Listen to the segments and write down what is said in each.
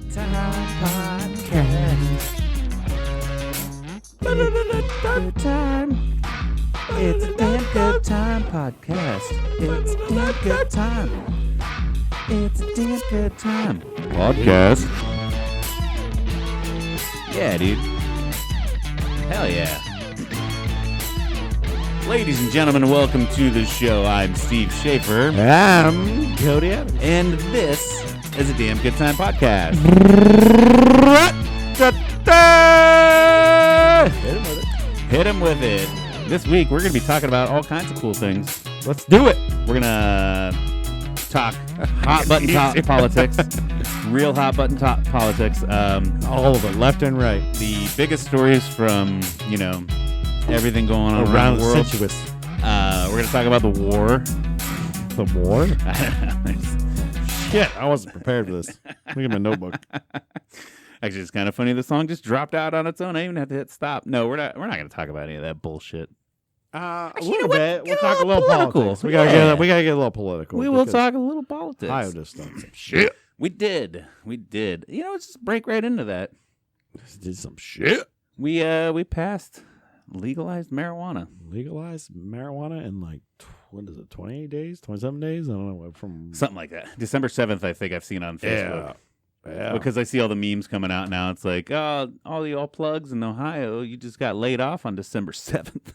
Good Time Podcast. Good time. It's a damn good time podcast. It's a damn good time. It's a damn good time podcast. Yeah, dude. Hell yeah. Ladies and gentlemen, welcome to the show. I'm Steve Schaefer. I'm Cody Adams. And this is a damn good time podcast. Hit him with it. This week, we're going to be talking about all kinds of cool things. Let's do it. We're going to talk hot button politics, real hot button politics. All of it, left and right. The biggest stories from, everything going on around the world. Situous. We're going to talk about the war. The war? I don't know. Shit, I wasn't prepared for this. Look at my notebook. Actually, it's kind of funny. The song just dropped out on its own. I even had to hit stop. No, we're not going to talk about any of that bullshit. A you know little what? bit. Get We'll a talk a little little political. politics. We Yeah. gotta get a little political. We will because talk a little politics. Ohio just done some shit. We did. Let's just break right into that. Just did some shit. We passed legalized marijuana. Legalized marijuana in like 28 days, 27 days. I don't know from Something like that. December 7th, I think I've seen on Facebook. Yeah. Because I see all the memes coming out now. It's like, oh, all the all plugs in Ohio, you just got laid off on December 7th.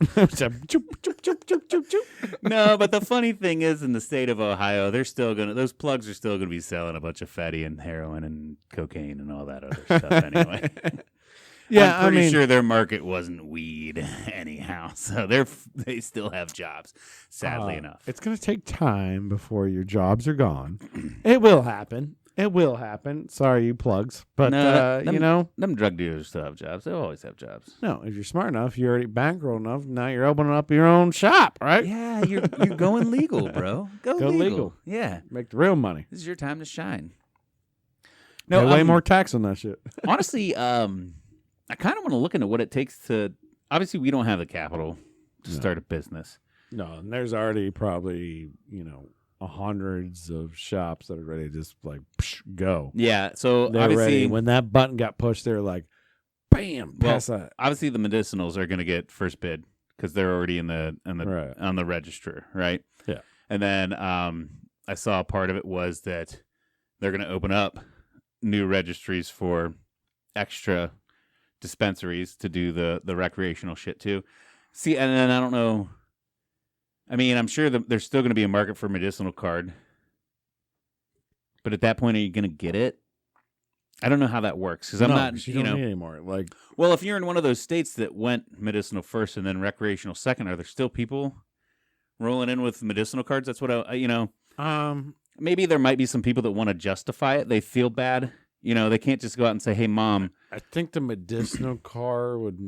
No, but the funny thing is, in the state of Ohio, those plugs are still gonna be selling a bunch of fatty and heroin and cocaine and all that other stuff anyway. Yeah, I'm pretty sure their market wasn't weed anyhow, so they still have jobs. Sadly enough, it's gonna take time before your jobs are gone. It will happen. It will happen. Sorry, you plugs, but them drug dealers still have jobs. They'll always have jobs. No, if you're smart enough, you're already bankrolled enough. Now you're opening up your own shop, right? Yeah, you're going legal, bro. Go legal. Yeah, Make the real money. this is your time to shine. No, way more tax on that shit. Honestly, I kind of want to look into what it takes to. Obviously, we don't have the capital to start a business. No, and there's already probably hundreds of shops that are ready to just like go. Yeah, so They're obviously, ready. When that button got pushed, they're like, bam, pass that. Obviously, the medicinals are going to get first bid because they're already Right. on the register, right? Yeah. And then I saw part of it was that they're going to open up new registries for extra dispensaries to do the recreational shit too. See, and then I don't know. I mean, I'm sure there's still going to be a market for medicinal card, but at that point, are you going to get it? I don't know how that works because I'm not. You don't need anymore. Like, well, if you're in one of those states that went medicinal first and then recreational second, are there still people rolling in with medicinal cards? That's what maybe there might be some people that want to justify it. They feel bad. They can't just go out and say, "Hey, mom." I think the medicinal card would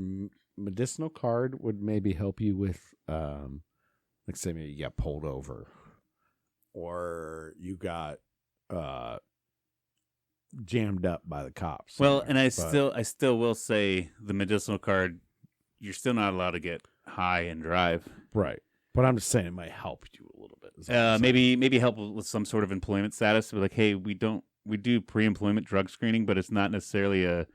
maybe help you with, like, say maybe you got pulled over, or you got jammed up by the cops. Well, and I still will say the medicinal card, you're still not allowed to get high and drive. Right. But I'm just saying it might help you a little bit. Maybe help with some sort of employment status. Be like, hey, we do pre-employment drug screening, but it's not necessarily a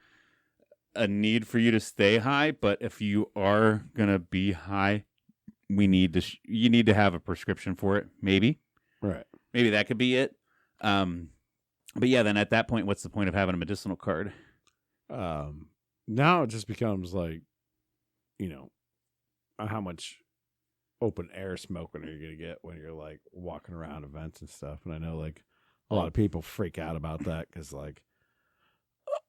need for you to stay high. But if you are gonna be high, you need to have a prescription for it. Maybe that could be it. But yeah, then at that point, what's the point of having a medicinal card? Now it just becomes like, how much open air smoking are you going to get when you're like walking around events and stuff? And I know like a lot of people freak out about that because like,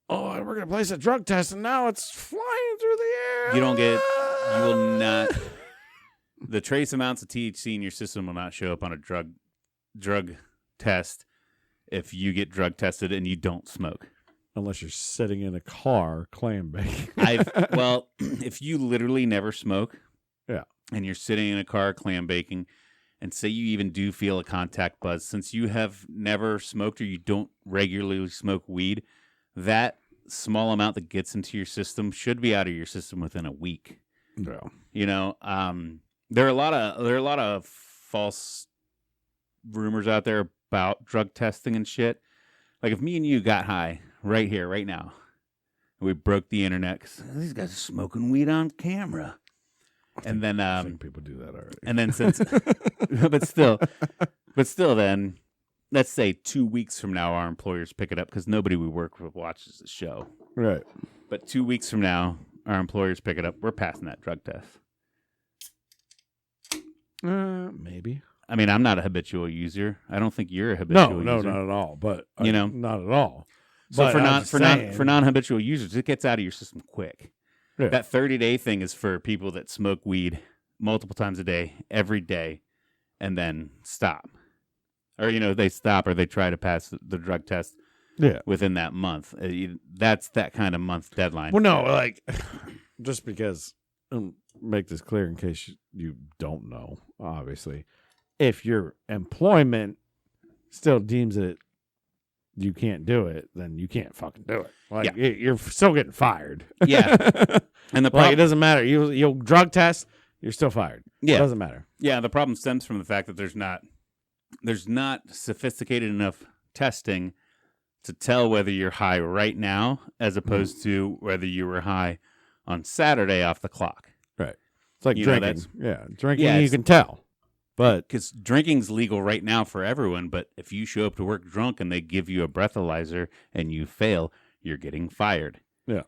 oh, we're going to place a drug test and now it's flying through the air. You will not, the trace amounts of THC in your system will not show up on a drug test if you get drug tested and you don't smoke. Unless you're sitting in a car clam baking. If you literally never smoke, yeah, and you're sitting in a car clam baking, and say you even do feel a contact buzz, since you have never smoked or you don't regularly smoke weed, that small amount that gets into your system should be out of your system within a week. Yeah. There are a lot of false rumors out there about drug testing and shit. Like if me and you got high right here, right now. We broke the internet 'cause these guys are smoking weed on camera. And then, I think people do that already. and then since, but still, then let's say 2 weeks from now, our employers pick it up because nobody we work with watches the show. Right. But 2 weeks from now, our employers pick it up. We're passing that drug test. Maybe. I mean, I'm not a habitual user. I don't think you're a habitual No, user. not at all. But You know? not at all. So But I'm just saying- for non-habitual users, it gets out of your system quick. Yeah. That 30-day thing is for people that smoke weed multiple times a day, every day, and then stop. Or, they stop or they try to pass the drug test Yeah. within that month. That's that kind of month deadline. Well, no, like, just because, make this clear in case you don't know, obviously, if your employment still deems it you can't do it, then you can't fucking do it. Like, you're still getting fired. Yeah. And the Like, problem, it doesn't matter. You'll drug test, you're still fired. Yeah. It doesn't matter. the problem stems from the fact that there's not sophisticated enough testing to tell whether you're high right now as opposed to whether you were high on Saturday off the clock. Right. It's like You know, drinking. Drinking, Yeah, you it's- can tell. But Because drinking's legal right now for everyone, but if you show up to work drunk and they give you a breathalyzer and you fail, you're getting fired. Yeah.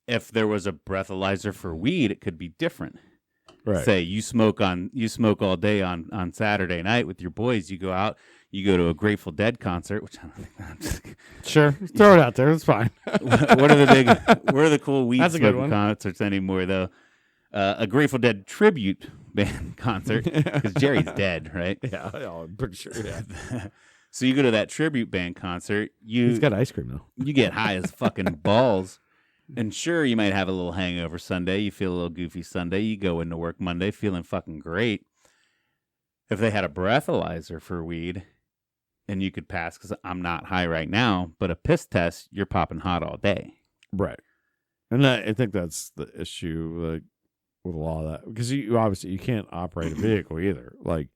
If there was a breathalyzer for weed, it could be different. right. Say you smoke all day on Saturday night with your boys. You go out, you go to a Grateful Dead concert, which I don't think that's Sure. Throw it out there. It's fine. what are the cool weed That's a good smoking one. concerts anymore though? A Grateful Dead tribute band concert because Jerry's dead, right? Yeah, I'm pretty sure. Yeah. So you go to that tribute band concert, He's got ice cream, though. you get high as fucking balls. And sure, you might have a little hangover Sunday. You feel a little goofy Sunday. You go into work Monday feeling fucking great. If they had a breathalyzer for weed and you could pass, because I'm not high right now, but a piss test, you're popping hot all day. Right. And I think that's the issue, like, with a lot of that. Because you obviously you can't operate a vehicle either. Like,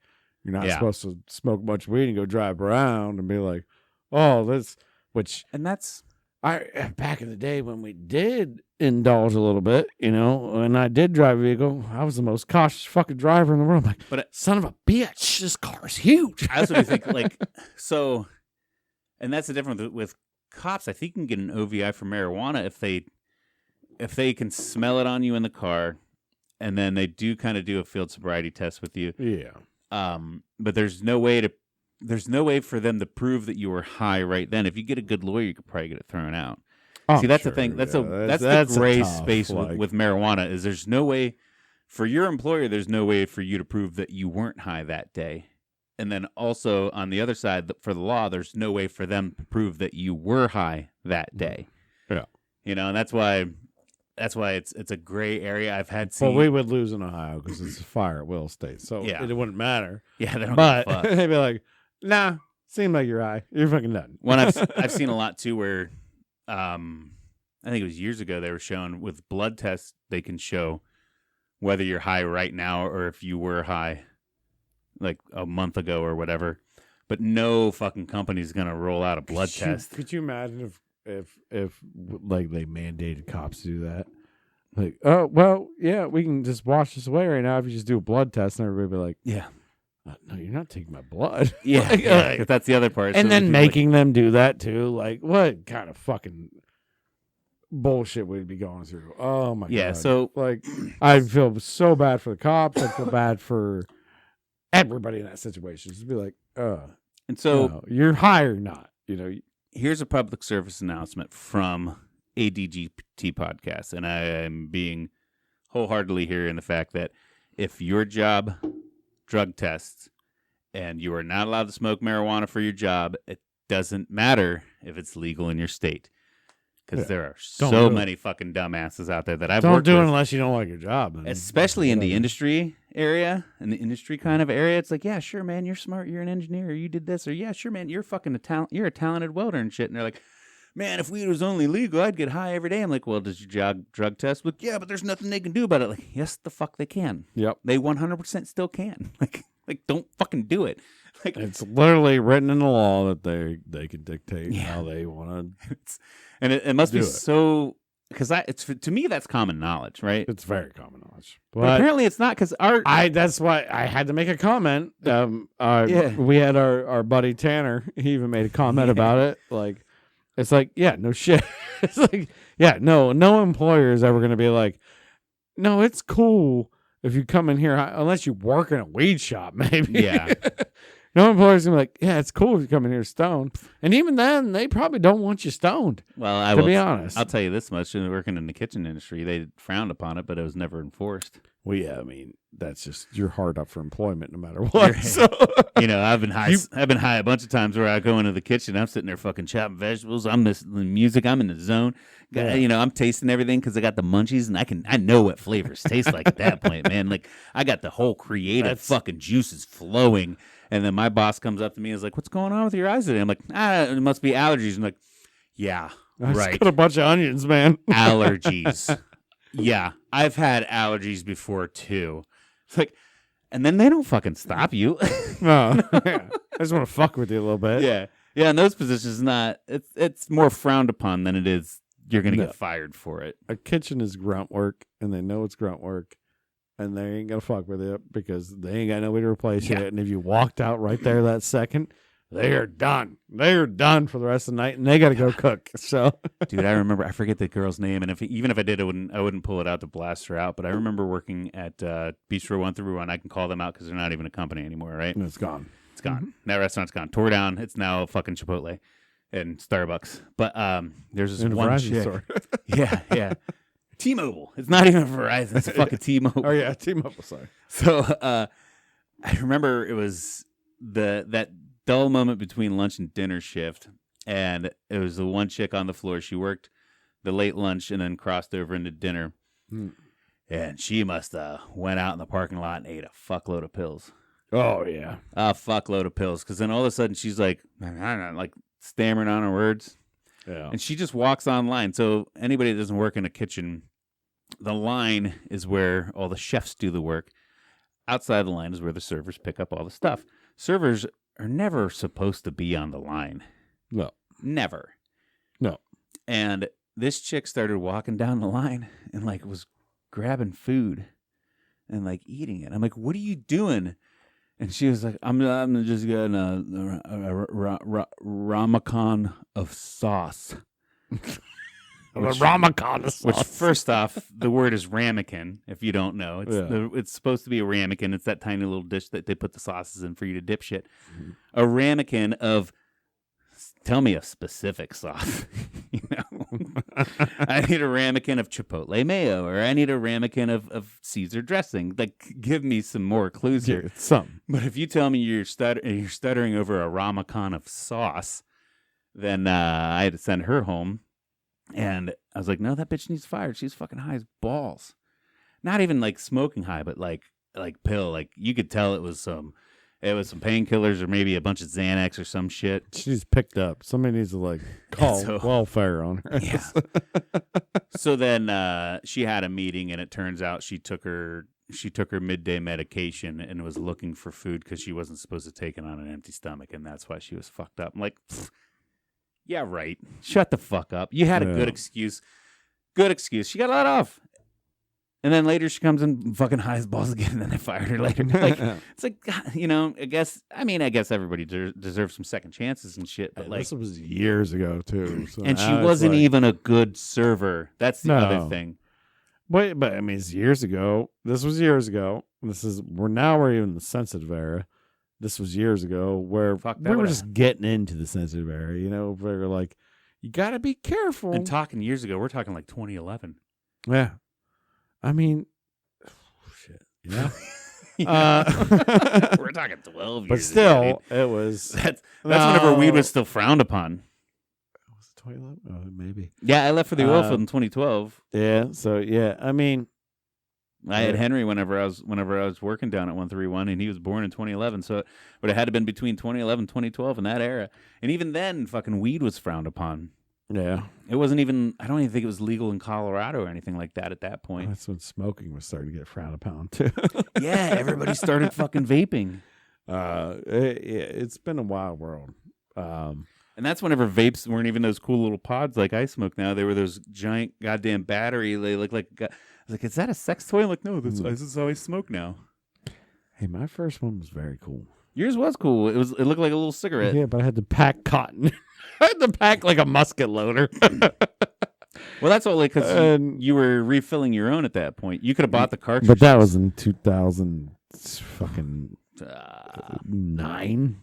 you're not Yeah. supposed to smoke a bunch of weed and go drive around and be like, oh, this, which And that's, back in the day when we did indulge a little bit, and I did drive a vehicle, I was the most cautious fucking driver in the world. I'm like, But son of a bitch, this car's huge. I also think so, and that's the difference with cops. I think you can get an OVI for marijuana if they can smell it on you in the car, and then they do kind of do a field sobriety test with you. Yeah. But there's no way for them to prove that you were high right then. If you get a good lawyer, you could probably get it thrown out. Oh, See, that's sure, the thing. That's yeah. the gray a tough, space like- with marijuana. Is there's no way for your employer. There's no way for you to prove that you weren't high that day. And then also on the other side, for the law, there's no way for them to prove that you were high that day. Yeah. And that's why it's a gray area. I've had Well, we would lose in Ohio because it's a fire at Will State, so Yeah. it wouldn't matter. yeah, they don't But give a fuck. they'd be like, "Nah, seemed like you're high. You're fucking done." One I've seen a lot too where I think it was years ago they were showing with blood tests they can show whether you're high right now or if you were high like a month ago or whatever. But no fucking company's gonna roll out a blood test. Could you imagine if like they mandated cops to do that? Like, oh well, yeah, we can just wash this away right now if you just do a blood test, and everybody be like, Yeah. no, you're not taking my blood. Yeah, Like, yeah, 'cause that's the other part. and So then people making them do that too. Like, what kind of fucking bullshit we'd be going through? Oh my Yeah, god. so- like, I feel so bad for the cops. I feel bad for everybody in that situation. Just be like, and so no, you're high or not? here's a public service announcement from ADGT podcast, and I am being wholeheartedly here in the fact that if your job drug tests and you are not allowed to smoke marijuana for your job, it doesn't matter if it's legal in your state. Because Yeah. there are Don't so do it. many fucking dumbasses out there that I've Don't worked do it with, unless you don't like your job, then. especially in the Whatever. industry area, in the industry kind of area. It's like, yeah, sure, man, you're smart, you're an engineer, you did this, or yeah, sure, man, you're fucking you're a talented welder and shit. And they're like, man, if weed was only legal, I'd get high every day. I'm like, well, does your job drug test? Like, yeah, but there's nothing they can do about it. Like, yes, the fuck they can. Yep. They 100% still can. Like, Like, don't fucking do it. Like, It's literally written in the law that they can dictate how they want to. and it must be Do it. so, because to me that's common knowledge, right? It's very common knowledge, But apparently it's not, because our that's why I had to make a comment. Yeah. We had our buddy Tanner. He even made a comment about it. Like, it's like, yeah, no shit. It's like, yeah, no employer is ever going to be like, no, it's cool if you come in here, unless you work in a weed shop, maybe. Yeah. No employer's going to be like, yeah, it's cool if you come in here stoned. And even then, they probably don't want you stoned, well, to be honest. I'll tell you this much: working in the kitchen industry, they frowned upon it, but it was never enforced. Well, yeah, I mean, that's just, you're hard up for employment no matter what. You're- So. I've been high. I've been high a bunch of times where I go into the kitchen. I'm sitting there fucking chopping vegetables. I'm listening to music. I'm in the zone. Yeah. I'm tasting everything because I got the munchies, and I know what flavors taste like at that point, man. Like, I got the whole creative fucking juices flowing. And then my boss comes up to me and is like, "What's going on with your eyes today?" I'm like, it must be allergies. I'm like, yeah, I just right. got a bunch of onions, man. Allergies. Yeah, I've had allergies before too. It's like, and then they don't fucking stop you. No, yeah. I just want to fuck with you a little bit. Yeah. In those positions, it's more frowned upon than it is you're gonna get fired for it. A kitchen is grunt work, and they know it's grunt work, and they ain't gonna fuck with you because they ain't got nobody to replace you. And if you walked out right there that second, they are done. They are done for the rest of the night, and they got to go cook. So, dude, I remember, I forget the girl's name, and even if I did, I wouldn't pull it out to blast her out. But I remember working at Bistro 131. I can call them out because they're not even a company anymore, right? and it's gone. It's gone. That restaurant's gone. Tore down. It's now fucking Chipotle and Starbucks. But there's this In a one Verizon chick. store. Yeah. T-Mobile. It's not even Verizon. It's fucking T-Mobile. Oh yeah, T-Mobile. Sorry. So I remember it was that dull moment between lunch and dinner shift, and it was the one chick on the floor. She worked the late lunch and then crossed over into dinner, and she must went out in the parking lot and ate a fuckload of pills. Oh yeah, A fuckload of pills. Because then all of a sudden she's like stammering on her words. yeah. And she just walks online. So anybody that doesn't work in a kitchen, the line is where all the chefs do the work. Outside the line is where the servers pick up all the stuff. Servers are never supposed to be on the line. No. Never. No. And this chick started walking down the line and was grabbing food and eating it. I'm like, "What are you doing?" And she was like, I'm just getting a ramekin of sauce. Ramekin sauce. Which, first off, the word is ramekin, if you don't know. It's supposed to be a ramekin. It's that tiny little dish that they put the sauces in for you to dip shit. Mm-hmm. A ramekin of, tell me a specific sauce. I need a ramekin of Chipotle mayo, or I need a ramekin of Caesar dressing. Give me some more clues here. It's something. But if you tell me you're stuttering over a ramekin of sauce, then I had to send her home. And I was like, no, that bitch needs fired. She's fucking high as balls. Not even smoking high, but like pill. You could tell it was some painkillers or maybe a bunch of Xanax or some shit. She's picked up. Somebody needs to call welfare on her. Yeah. So then she had a meeting, and it turns out she took her midday medication and was looking for food because she wasn't supposed to take it on an empty stomach, and that's why she was fucked up. I'm like, yeah, right. Shut the fuck up. You had a good excuse. Good excuse. She got let off. And then later she comes in fucking high as balls again, and then they fired her later. It's I guess everybody deserves some second chances and shit. But this was years ago too. So and she wasn't even a good server. That's the other thing. But it's years ago. This was years ago. We're in the sensitive era. This was years ago where we were just getting into the sensitive era. We were like, you got to be careful. And talking years ago, we're talking 2011. Yeah. I mean, shit. Yeah. We're talking 12 years. But still, ago, it was. That's whenever weed was still frowned upon. Was it 2011? Oh, maybe. Yeah, I left for the oil field in 2012. Yeah. So yeah, I mean, I had Henry whenever I was working down at 131, and he was born in 2011. So it would have had to been between 2011 and 2012 in that era. And even then, fucking weed was frowned upon. Yeah. It wasn't even, I don't even think it was legal in Colorado or anything like that at that point. That's when smoking was starting to get frowned upon too. Yeah, everybody started fucking vaping. It's been a wild world. And that's whenever vapes weren't even those cool little pods like I smoke now. They were those giant goddamn battery. They look like. I was like, is that a sex toy? I'm like, no, this is how I smoke now. Hey, my first one was very cool. Yours was cool. It looked like a little cigarette. Yeah, but I had to pack cotton. I had to pack like a musket loader. Well, that's only because And- you were refilling your own at that point. You could have bought the cartridge. But that was in 2000 fucking Uh, 9,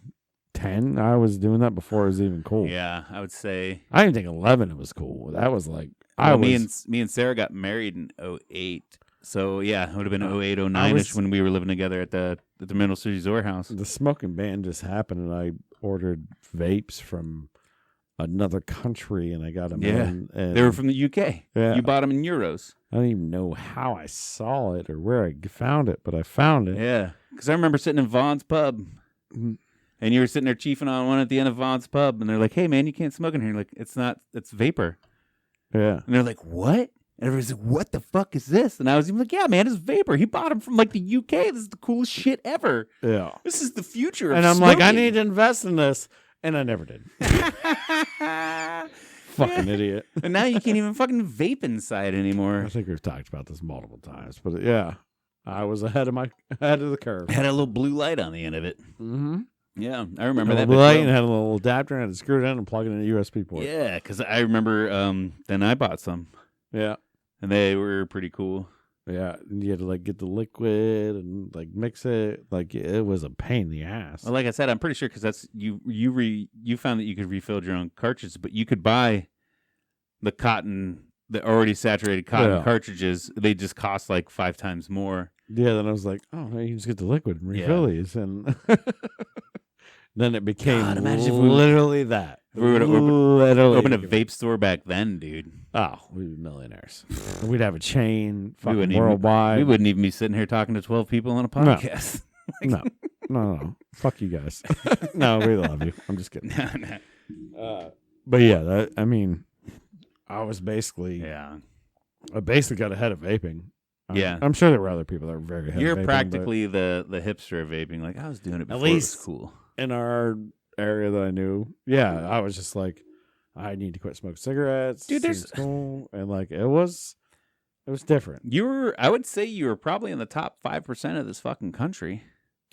10. I was doing that before it was even cool. yeah, I would say. I didn't think 11 it was cool. That was like Well, me and Sarah got married in 08. So yeah, it would have been 08, 09 ish when we were living together at the Middle City Zor house. the smoking ban just happened, and I ordered vapes from another country, and I got them. Yeah. And They were from the UK. Yeah. You bought them in euros. I don't even know how I saw it or where I found it, but I found it. Yeah, because I remember sitting in Vaughn's pub, Mhm. and you were sitting there chiefing on one at the end of Vaughn's pub, and they're like, "Hey man, you can't smoke in here." You're like, it's not. It's vapor. Yeah. And they're like, "What?" And everybody's like, "What the fuck is this?" And I was even like, "Yeah, man, it's vapor. He bought them from like the UK. This is the coolest shit ever. Yeah. This is the future." Of And I'm like, I smoking." need to invest in this. And I never did. Fucking idiot. And now you can't even fucking vape inside I anymore. think we've talked about this multiple times, but yeah, I was ahead of the curve. It had a little blue light on the end of it. Mm-hmm. Yeah, I remember that. Light bit and well. had a little adapter and I had to screw it in and plug it in a USB port. Yeah, because I remember then I bought some, Yeah. and they were pretty cool. Yeah. And you had to like get the liquid and like mix it. Like it was a pain in the ass. Well, like I said, I'm pretty sure because that's you found that you could refill your own cartridges, but you could buy the already saturated cotton Yeah. cartridges. They just cost like 5 times more. Yeah. Then I was like, oh, you can just get the liquid and refill these. And then it became God, imagine if we- literally that. if we would've literally Open a vape store back then, dude. Oh, we'd be millionaires. We'd have a chain, fucking wouldn't even- worldwide. We wouldn't even be sitting here talking to 12 people on a podcast. No. Fuck you guys. No, we love you. I'm just kidding. No. But yeah, I was basically, Yeah. I basically got ahead of vaping. Yeah. I'm sure there were other people that were very ahead You're of vaping. practically the hipster of vaping. Like, I was doing it before least- it was cool. but in our area that I knew, yeah, I was just like, I need to quit smoking cigarettes. Dude, there's- Seems cool. And like, it was different. I would say you were probably in the top 5% of this fucking country.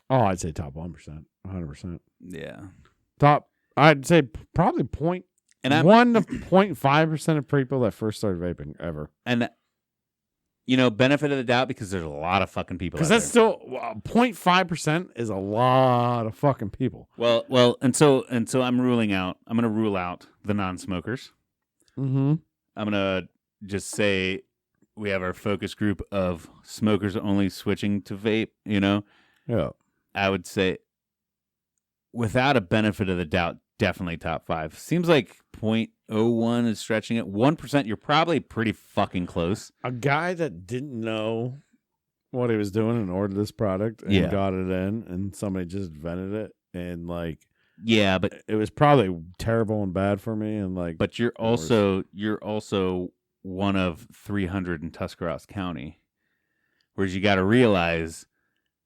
Oh, I'd say top 1%, 100%. Yeah. I'd say probably point And I'm 1 to 0.5% of people that first started vaping ever. and benefit of the doubt because there's a lot of fucking people. Because out that's there. still 0.5% is a lot of fucking people. Well, and so I'm going to rule out the non-smokers. Mm-hmm. I'm going to just say we have our focus group of smokers only switching to vape, Yeah. I would say without a benefit of the doubt, definitely top 5. Seems like 0.01 is stretching it. 1%, you're probably pretty fucking close. A guy that didn't know what he was doing and ordered this product and Yeah. got it in, and somebody just invented it, and like Yeah, but it was probably terrible and bad for me, and like, you're also one of 300 in Tuscarawas County. Whereas you got to realize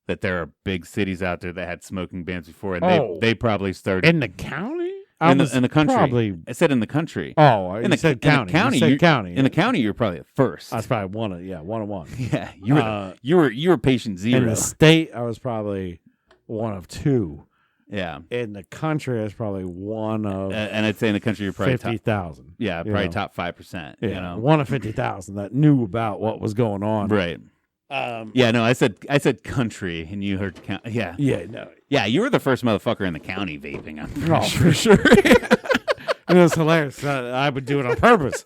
that there are big cities out there that had smoking bans before, and Oh. they probably started in the county, in the country. probably. I said in the country. Oh, In you the- said in the county. county, You said you- county. In the county, you're probably at first. I was probably one of one. Yeah, you were you were patient In zero. the state, I was probably one of 2. Yeah, In the country, I was probably one of and I'd say in the country you're probably top. 50,000. Yeah, you probably know. top 5%. Yeah, one of 50,000 that knew about what was going on. Right. Yeah, no, I said country, and you heard county. Yeah, Yeah, no. yeah, you were the first motherfucker in the county vaping. I'm pretty Oh, sure. for sure. And it was hilarious. I would do it on purpose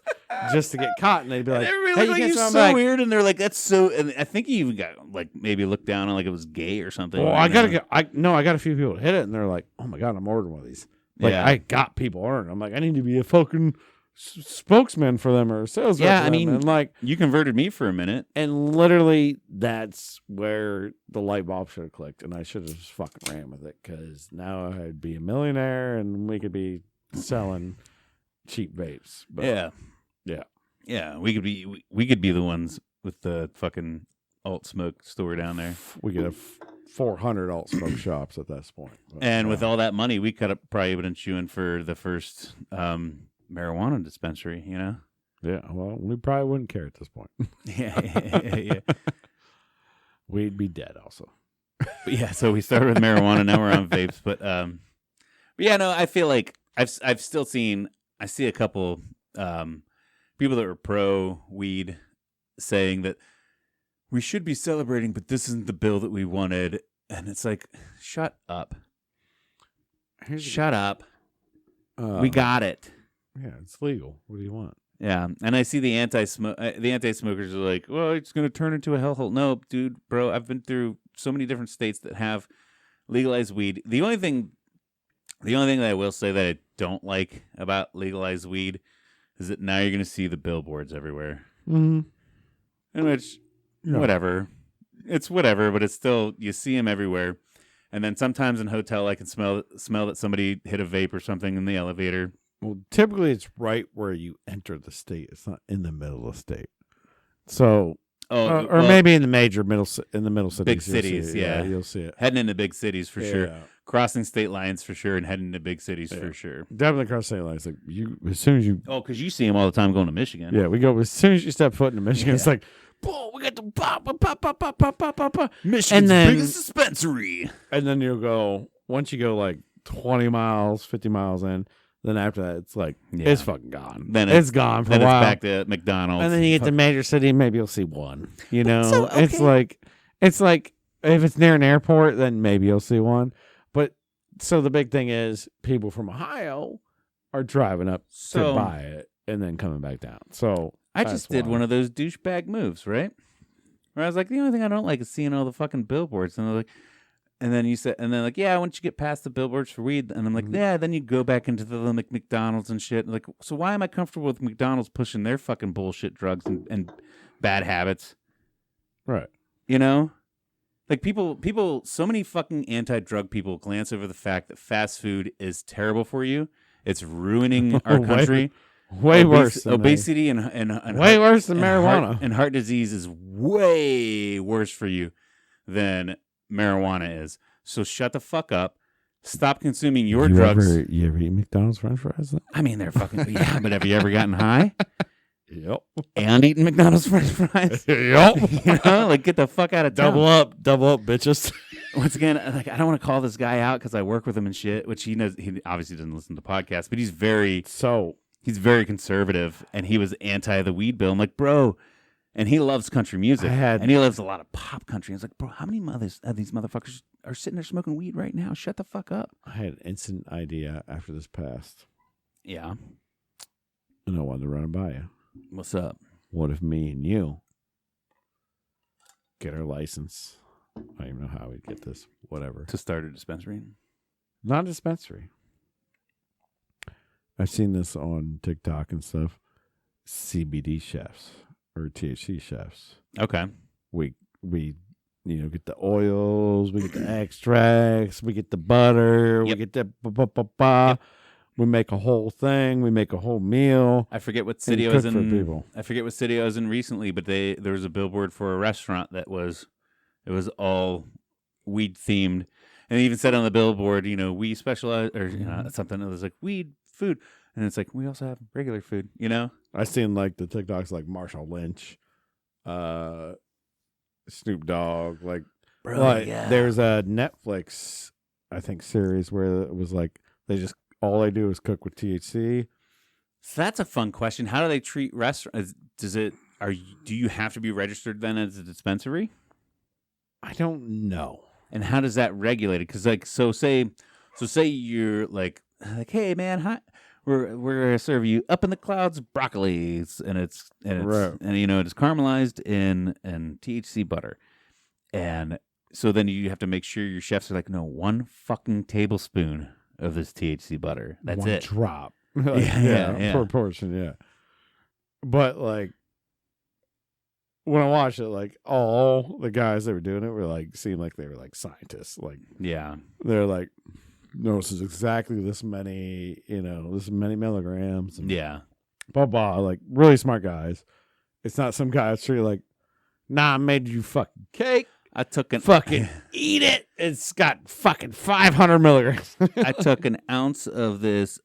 just to get caught, and they'd be like, Everybody "Hey, looked you like can't you're smell so like, weird, and they're like, "That's so." And I think you even got like maybe looked down on like it was gay or something. Well, I gotta get. I got a few people that hit it, and they're like, "Oh my god, I'm ordering one of these." Like, Yeah. I got people ordering. I'm like, I need to be a fucking spokesman for them or a sales rep. Yeah, for I them. mean- and like, You converted me for a minute. and literally, that's where the light bulb should have clicked, and I should have just fucking ran with it because now I'd be a millionaire, and we could be selling cheap vapes. But Yeah. We could be the ones with the fucking alt smoke store down there. we could have 400 alt smoke shops at this point. But, And with all that money, we could have probably been chewing for the first marijuana dispensary, you know? yeah, well, we probably wouldn't care at this point. Yeah. We'd be dead also. But yeah, so we started with marijuana, now we're on vapes. But yeah, no, I feel like I see a couple people that were pro weed saying that we should be celebrating, but this isn't the bill that we wanted. And it's like, shut up. Shut up. We got it. Yeah, it's legal. What do you want? Yeah, and I see the anti-smokers are like, well, it's going to turn into a hellhole. No, dude, bro, I've been through so many different states that have legalized weed. The only thing that I will say that I don't like about legalized weed is that now you're going to see the billboards everywhere. Mm-hmm. In which, whatever. It's whatever, but it's still, you see them everywhere. And then sometimes in hotel, I can smell that somebody hit a vape or something in the elevator. Well, typically it's right where you enter the state. It's not in the middle of the state. So, or maybe in the middle cities. Big cities, yeah. You'll see it. Heading into big cities for sure. Yeah. Crossing state lines for sure, and heading into big cities for sure. Definitely cross state lines. Like as soon as you. Oh, because you see them all the time going to Michigan. Yeah, we go as soon as you step foot into Michigan. It's like, boom, we got the pop. Michigan's biggest dispensary. And then you'll go once you go like 20 miles, 50 miles in. Then after that, it's like it's fucking gone. Then it's gone for a while. Then it's back to McDonald's. And then you get to major city, maybe you'll see one. You know, so, okay. It's like if it's near an airport, then maybe you'll see one. But so the big thing is, people from Ohio are driving up to buy it and then coming back down. So I just did one of those douchebag moves, right? Where I was like, the only thing I don't like is seeing all the fucking billboards, and they're like. And then you said, and then like, yeah, once you get past the billboards for weed, and I'm like, yeah, then you go back into the McDonald's and shit. Like, so why am I comfortable with McDonald's pushing their fucking bullshit drugs and bad habits? Right. You know, like people, so many fucking anti-drug people glance over the fact that fast food is terrible for you. It's ruining our country. Way worse. Obesity and way worse than marijuana. And heart disease is way worse for you than marijuana is. So shut the fuck up. Stop consuming your drugs. You ever eat McDonald's French fries? I mean, they're fucking yeah. But have you ever gotten high? Yep. And eating McDonald's French fries? Yep. You know, like get the fuck out of town. Double up, bitches. Once again, like I don't want to call this guy out because I work with him and shit. Which he knows. He obviously doesn't listen to podcasts, but he's very conservative, and he was anti the weed bill. I'm like, bro. And he loves country music. And he loves a lot of pop country. I was like, bro, how many of these motherfuckers are sitting there smoking weed right now? Shut the fuck up. I had an instant idea after this passed. Yeah. And I wanted to run it by you. What's up? What if me and you get our license? I don't even know how we'd get this. Whatever. To start a dispensary? Not a dispensary. I've seen this on TikTok and stuff. CBD chefs. Or THC chefs. Okay. We get the oils, we get the extracts, we get the butter, we get the we make a whole thing, we make a whole meal. I forget what city I was in. I forget what city I was in recently, but there was a billboard for a restaurant that was all weed themed, and they even said on the billboard, we specialize, or something that was like weed food. And it's like, we also have regular food, I seen like the TikToks like Marshall Lynch, Snoop Dogg, like, there's a Netflix, I think, series where it was like, all they do is cook with THC. So that's a fun question. How do they treat restaurants? Do you have to be registered then as a dispensary? I don't know. And how does that regulate it? Because like, so say you're like, hey man, hi. We're gonna serve you up in the clouds broccoli, and it's caramelized in THC butter, and so then you have to make sure your chefs are like, no, 1 fucking tablespoon of this THC butter. That's it. Drop. Yeah. Proportion, yeah. But like when I watched it, like all the guys that were doing it were like seemed like they were like scientists. Like they're like. No, this is exactly this many milligrams. And blah, blah. Like, really smart guys. It's not some guy that's really like, nah, I made you fucking cake. I took an fucking eat it. It's got fucking 500 milligrams. I took an ounce of this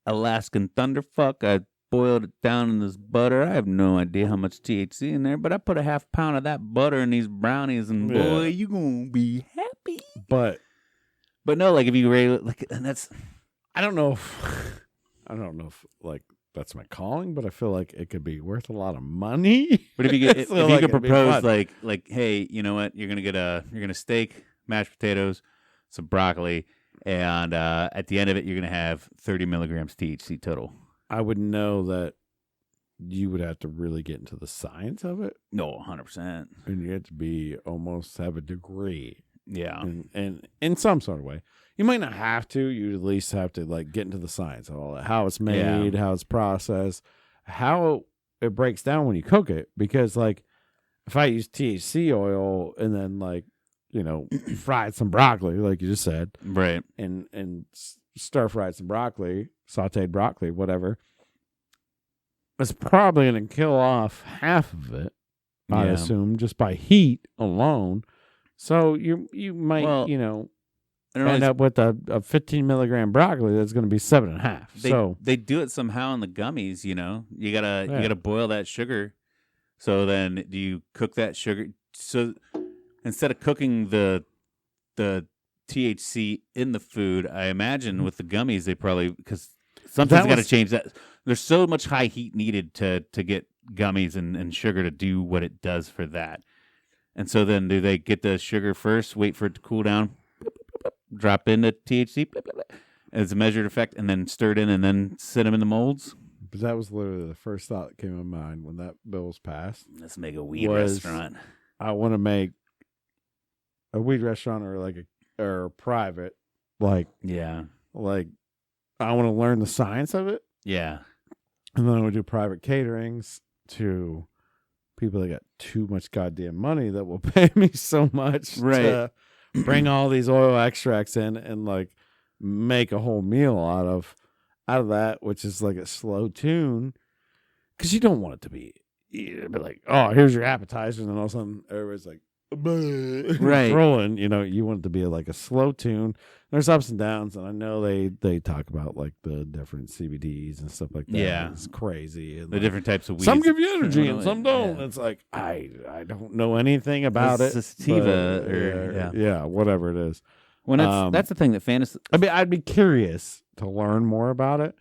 Alaskan Thunderfuck. I boiled it down in this butter. I have no idea how much THC in there, but I put a half pound of that butter in these brownies, and boy, you gonna be happy. But no, like if you really like, and that's I don't know if like that's my calling, but I feel like it could be worth a lot of money. But if you get, if So, you like, could it'd be propose fun. like, hey, you know what? You're gonna steak, mashed potatoes, some broccoli, and at the end of it, you're gonna have 30 milligrams THC total. I would know that you would have to really get into the science of it, No, 100%. and you have to be almost have a degree, Yeah, and in some sort of way. You might not have to. You at least have to like get into the science of all that, how it's made, how it's processed, how it breaks down when you cook it. Because like, if I use THC oil and then like, fried some broccoli, like you just said, right. and stir fried some broccoli, sautéed broccoli, whatever, it's probably going to kill off half of it. I assume just by heat alone. So you might end up with a 15 milligram broccoli that's going to be 7.5. They do it somehow in the gummies. You gotta boil that sugar. So then do you cook that sugar? So instead of cooking the THC in the food, I imagine with the gummies they probably, because something's got to change that. There's so much high heat needed to get gummies and sugar to do what it does for that. And so then do they get the sugar first, wait for it to cool down, drop in the THC as a measured effect, and then stir it in and then sit them in the molds? But that was literally the first thought that came to mind when that bill was passed. Let's make a weed restaurant. I want to make a weed restaurant or a private, like I want to learn the science of it. Yeah. And then I would do private caterings to people that got too much goddamn money that will pay me so much to bring all these oil extracts in and like make a whole meal out of that, which is like a slow tune, because you don't want it to be like, oh, here's your appetizer, and then all of a sudden everybody's like rolling. You want it to be like a slow tune. There's ups and downs, and I know they talk about like the different CBDs and stuff like that. Yeah, it's crazy. And the different types of weeds. Some give you energy and some don't. It's like I don't know anything about it. Sativa or whatever it is. Well, that's the thing that fantasy. I mean, I'd be curious to learn more about it,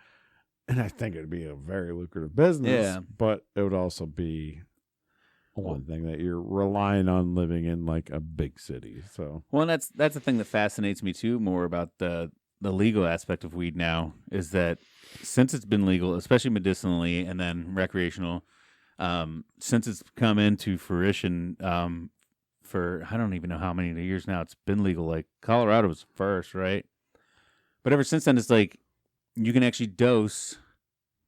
and I think it'd be a very lucrative business. Yeah, but it would also be one thing that you're relying on living in like a big city. So that's the thing that fascinates me too more about the legal aspect of weed now, is that since it's been legal, especially medicinally and then recreational, since it's come into fruition, for I don't even know how many years now it's been legal. Like Colorado was first, right? But ever since then, it's like you can actually dose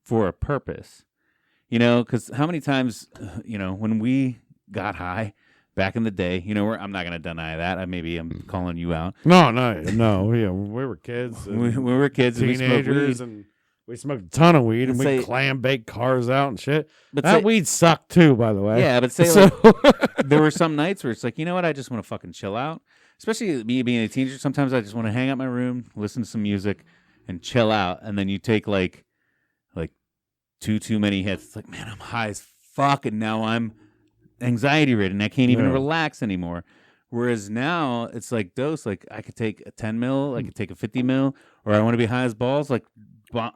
for a purpose. Because how many times, when we got high back in the day, I'm not going to deny that. I'm calling you out. No. Yeah, we were kids. We were kids, teenagers, and we smoked a ton of weed, and we clam baked cars out and shit. But that weed sucked too, by the way. Yeah, but there were some nights where it's like, you know what? I just want to fucking chill out. Especially me being a teenager, sometimes I just want to hang out in my room, listen to some music, and chill out. And then you take like too many hits. It's like, man, I'm high as fuck, and now I'm anxiety ridden. I can't even relax anymore. Whereas now it's like dose. Like I could take a 10 mil, I could take a 50 mil, or I want to be high as balls. Like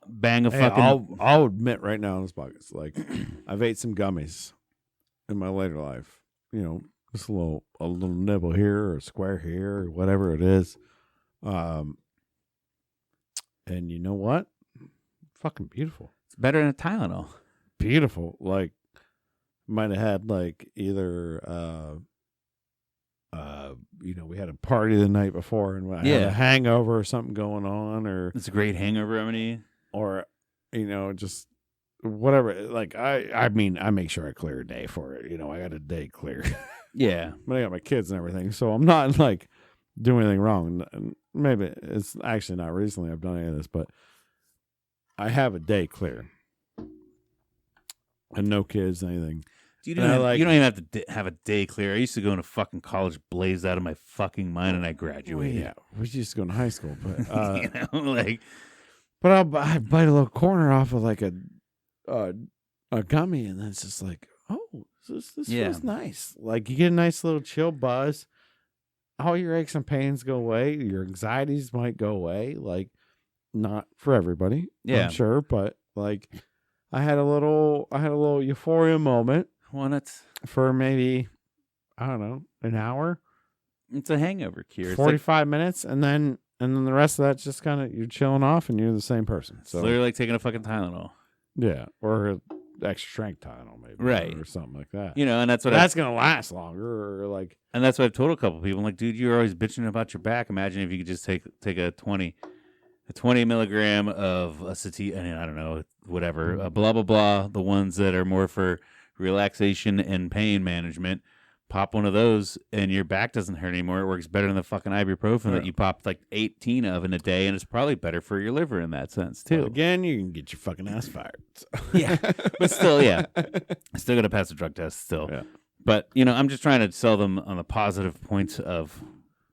bang a fucking. I'll admit right now in this podcast, like I've ate some gummies in my later life. Just a little nibble here or a square here or whatever it is. And you know what? Fucking beautiful. It's better than a Tylenol. Beautiful. Like might have had like either we had a party the night before and I had a hangover or something going on, or it's a great hangover remedy, or just whatever. Like I mean I make sure I clear a day for it. I got a day clear. Yeah. But I got my kids and everything, so I'm not like doing anything wrong. And maybe it's actually not recently I've done any of this, but I have a day clear and no kids, anything. You And I don't, like- you don't even have to have a day clear. I used to go into fucking college blazed out of my fucking mind, and I Well, graduated. yeah, we used to go to high school, but You know, like, but I bite a little corner off of like a gummy, and then it's just like, oh, this Yeah. feels nice. Like you get a nice little chill buzz. All your aches and pains go away. Your anxieties might go away. Like not for everybody, Yeah. I'm sure, but like I had a little euphoria moment well, for maybe I don't know an hour, it's a hangover cure. It's 45 minutes, and then the rest of that's just kind of you're chilling off, and you're the same person. it's So literally like taking a fucking Tylenol. yeah, or extra strength Tylenol maybe, Right. or something like that. You know, and that's what That's gonna last longer, or like and that's what I've told a couple people. I'm like, dude, you're always bitching about your back. Imagine if you could just take a 20 milligram of a sativa, I don't know, whatever, blah blah blah. The ones that are more for relaxation and pain management. Pop one of those, and your back doesn't hurt anymore. It works better than the fucking ibuprofen that you popped like 18 of in a day, and it's probably better for your liver in that sense too. again, you can get your fucking ass fired. So. Yeah, but still, yeah, I still got to pass the drug test still. Yeah. But you know, I'm just trying to sell them on the positive points of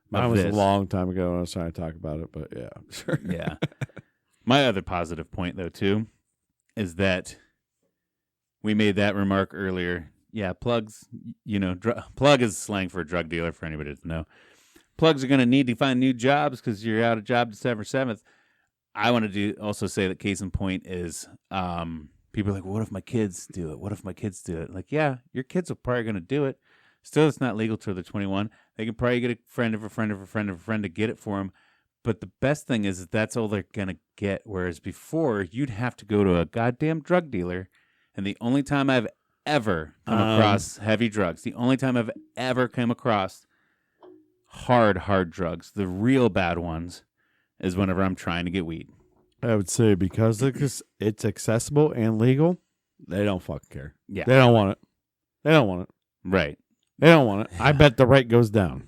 Mine was this. a long time ago when I was trying to talk about it, but yeah, sure. Yeah. My other positive point, though, too, is that we made that remark earlier. Yeah, plugs, you know, plug is slang for a drug dealer for anybody that doesn't know. Plugs are going to need to find new jobs because you're out of job December 7th. I want to also say that case in point is people are like, well, what if my kids do it? What if my kids do it? Like, yeah, your kids are probably going to do it. Still, it's not legal till they're 21. They can probably get a friend of a friend of a friend of a friend to get it for them. But the best thing is that that's all they're going to get. Whereas before, you'd have to go to a goddamn drug dealer. And the only time I've ever come across heavy drugs, the only time I've ever come across hard drugs, the real bad ones, is whenever I'm trying to get weed. I would say because it's accessible and legal, they don't fucking care. Yeah. They don't want it. They don't want it. Right. They don't want it. I bet the rate goes down.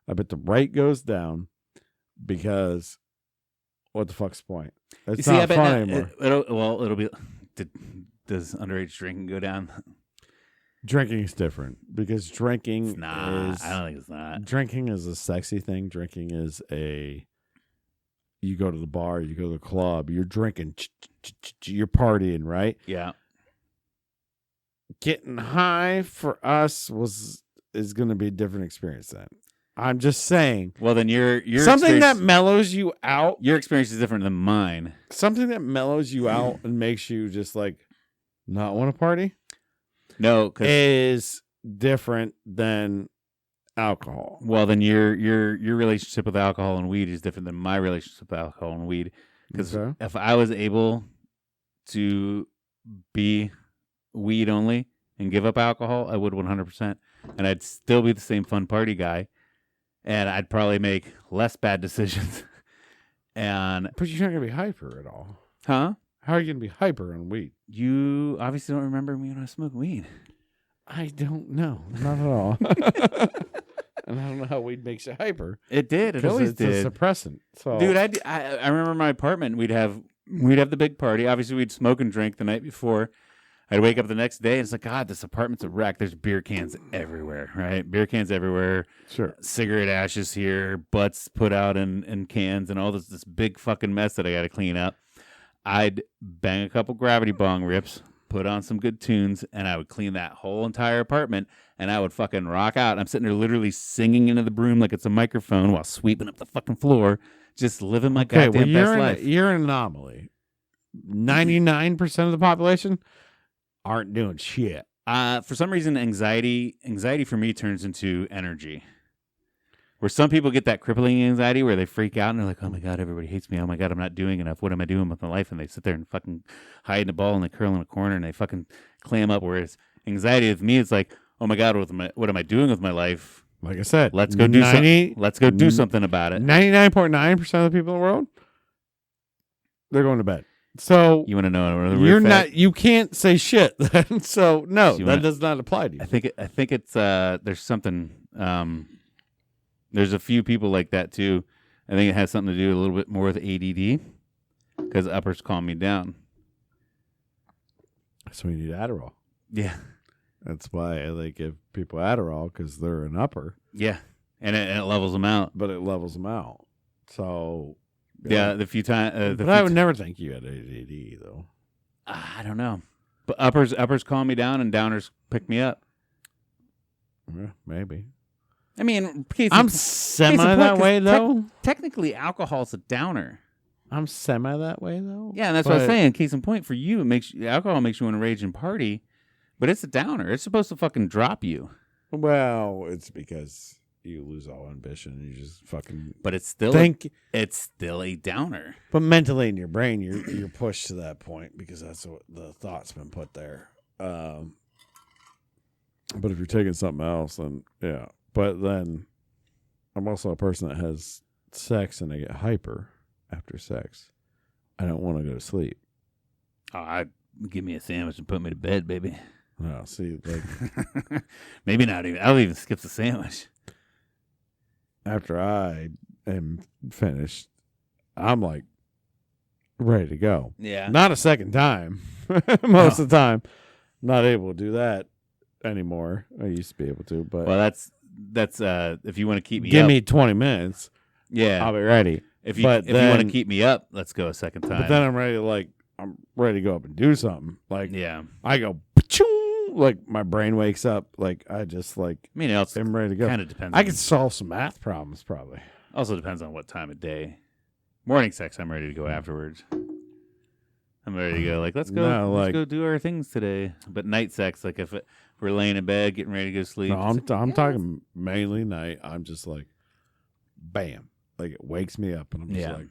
I bet the rate goes down because what the fuck's the point? It's not fun anymore. It'll be. Does underage drinking go down? Drinking is different because drinking It's not. is I don't think it's not. drinking is a sexy thing. Drinking is you go to the bar, you go to the club, you're drinking, you're partying, right? Yeah. Getting high for us is going to be a different experience then. I'm just saying. Well, then your something that experience- mellows you out. your experience is different than mine. Something that mellows you out and makes you just like not want to party No, because is different than alcohol. well, then your relationship with alcohol and weed is different than my relationship with alcohol and weed. Because Okay. if I was able to be weed only and give up alcohol, I would 100%, and I'd still be the same fun party guy, and I'd probably make less bad decisions. And But you're not going to be hyper at all. huh? How are you going to be hyper on weed? You obviously don't remember me when I was smoking weed. I don't know. Not at all. And I don't know how weed makes you hyper. It did. It 'Cause always it's did. a suppressant. So, Dude, I remember my apartment. We'd have the big party. Obviously, we'd smoke and drink the night before. I'd wake up the next day and it's like, God, this apartment's a wreck. There's beer cans everywhere, right? Beer cans everywhere. sure. Cigarette ashes here, butts put out in cans, and all this big fucking mess that I got to clean up. I'd bang a couple Gravity Bong rips, put on some good tunes, and I would clean that whole entire apartment, and I would fucking rock out. I'm sitting there literally singing into the broom like it's a microphone while sweeping up the fucking floor, just living my Okay, goddamn well, best life. you're an anomaly. 99% of the population aren't doing shit. For some reason, anxiety for me turns into energy. Where some people get that crippling anxiety where they freak out and they're like, oh my God, everybody hates me. Oh my God, I'm not doing enough. What am I doing with my life? And they sit there and fucking hide in a ball and they curl in a corner and they fucking clam up. Whereas anxiety with me, it's like, oh my God, what am I doing with my life? Like I said, Let's go do something. Let's go do something about it. 99.9% of the people in the world, they're going to bed. So You want to know another you're weird fact? not. You can't say shit. So no, You that wanna- does not apply to you. I think it's there's something there's a few people like that too. I think it has something to do a little bit more with ADD because uppers calm me down. So you need Adderall. Yeah. That's why they give people Adderall, because they're an upper, Yeah, and it levels them out. but it levels them out. So Yeah, the few times. but I would never think you had ADD though. I don't know, but uppers calm me down, and downers pick me up. Yeah, maybe. I mean, I'm semi that way though. Technically, alcohol's a downer. I'm semi that way though. Yeah, and that's what I was saying. Case in point, for you, alcohol makes you want to rage and party, but it's a downer. It's supposed to fucking drop you. Well, it's because you lose all ambition and you just fucking But it's still it's still a downer. But mentally in your brain, you're pushed to that point because that's what the thought's been put there. But if you're taking something else, then yeah. But then I'm also a person that has sex and I get hyper after sex. I don't want to go to sleep. Oh, give me a sandwich and put me to bed, baby. No, see, like maybe not even. I'll even skip the sandwich. After I am finished, I'm like ready to go. Yeah. Not a second time. Most of the time, not able to do that anymore. I used to be able to, but well, that's if you want to keep me give up. me 20 minutes. Yeah. I'll be ready. If you want to keep me up, let's go a second time. But then I'm ready to go up and do something. Like yeah. I go pa-choom, like my brain wakes up. Like I just like I mean, else I'm ready to go. Kind of depends. I could solve some math problems probably. Also depends on what time of day. Morning sex, I'm ready to go afterwards. I'm ready to go. Like let's go do our things today. But night sex, like if we're laying in bed getting ready to go to sleep. No, I'm talking mainly night. I'm just like, bam, like it wakes me up, and I'm just like,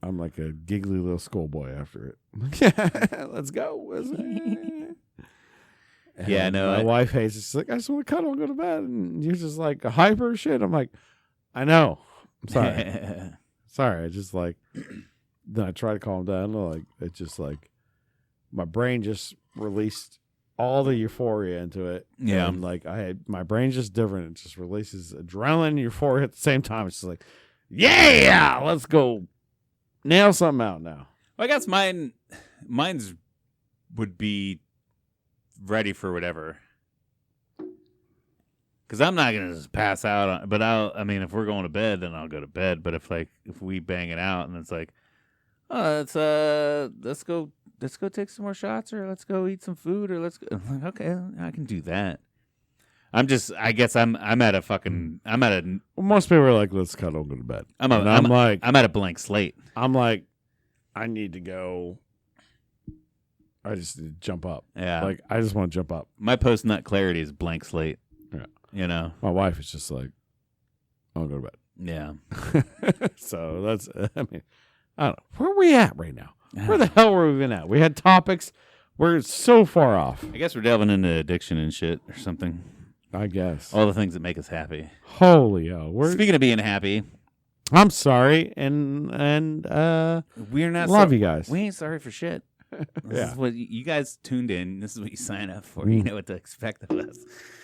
I'm like a giggly little schoolboy after it. Let's go. Yeah, no. My wife hates it. She's like, I just want to cuddle and go to bed, and you're just like a hyper shit. I'm like, I know. I'm sorry. Sorry. I just like. Then I try to calm down. Like it's just like my brain just released all the euphoria into it. Yeah. And like my brain's just different. It just releases adrenaline and euphoria at the same time. It's just like, yeah, let's go nail something out now. Well, I guess mine's would be ready for whatever. Because I'm not gonna just pass out on, but I mean, if we're going to bed, then I'll go to bed. But if we bang it out and it's like, oh, let's go take some more shots, or let's go eat some food, or let's go. I'm like, okay, I can do that. I guess I'm at a. Well, most people are like, let's cuddle and go to bed. I'm at a blank slate. I'm like, I need to go. I just need to jump up. Yeah. Like I just want to jump up. My post nut clarity is blank slate. Yeah. You know. My wife is just like, I'll go to bed. Yeah. So that's. I mean, I don't know. Where are we at right now? Where the hell were we been at? We had topics. We're so far off. I guess we're delving into addiction and shit or something. I guess. All the things that make us happy. Holy hell. Speaking of being happy. I'm sorry. And we're not love you guys. We ain't sorry for shit. This is what you guys tuned in. This is what you sign up for. Mm. You know what to expect of us.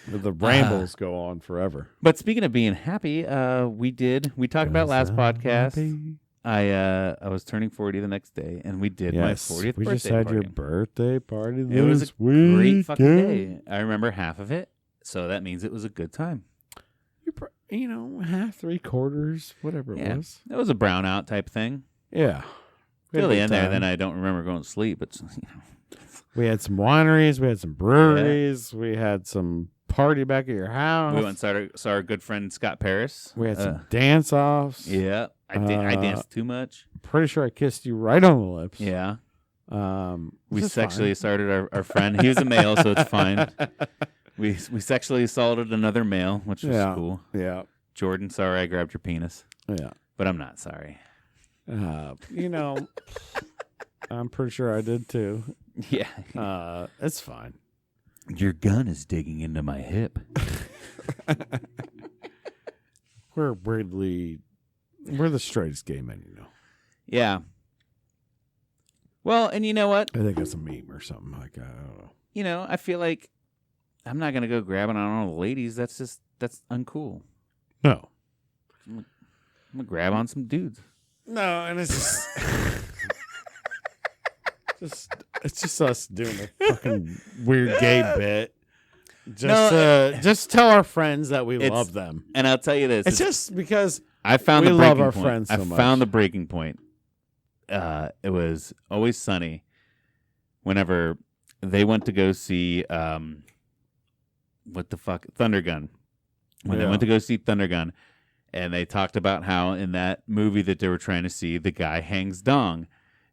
The rambles go on forever. But speaking of being happy, we talked about last podcast. Happy. I was turning 40 the next day, and we did my 40th birthday party. We just had your birthday party this It was a weekend. great fucking day. I remember half of it, so that means it was a good time. Half, 3/4, whatever it was. It was a brownout type thing. Yeah. Till the end there, then I don't remember going to sleep. But we had some wineries, we had some breweries, we had some party back at your house. We went and saw our good friend Scott Paris. We had some dance-offs. Yeah, I danced too much. Pretty sure I kissed you right on the lips. Yeah. We This is sexually fine. assaulted our friend. He was a male, so it's fine. We sexually assaulted another male, which was cool. Yeah. Jordan, sorry I grabbed your penis. Yeah. But I'm not sorry. I'm pretty sure I did too. Yeah. It's fine. Your gun is digging into my hip. We're the straightest gay men, you know. Yeah. Well, and you know what? I think it's a meme or something like that. I don't know. You know, I feel like I'm not gonna go grabbing on all the ladies. That's uncool. No. I'm gonna grab on some dudes. No, and it's just It's just us doing a fucking weird gay bit. Just tell our friends that we love them. And I'll tell you this. It's just because I found we the love breaking our point. friends so I much. found the breaking point. It was Always Sunny. Whenever they went to go see, what the fuck, Thundergun. When they went to go see Thundergun, and they talked about how in that movie that they were trying to see, the guy hangs dong,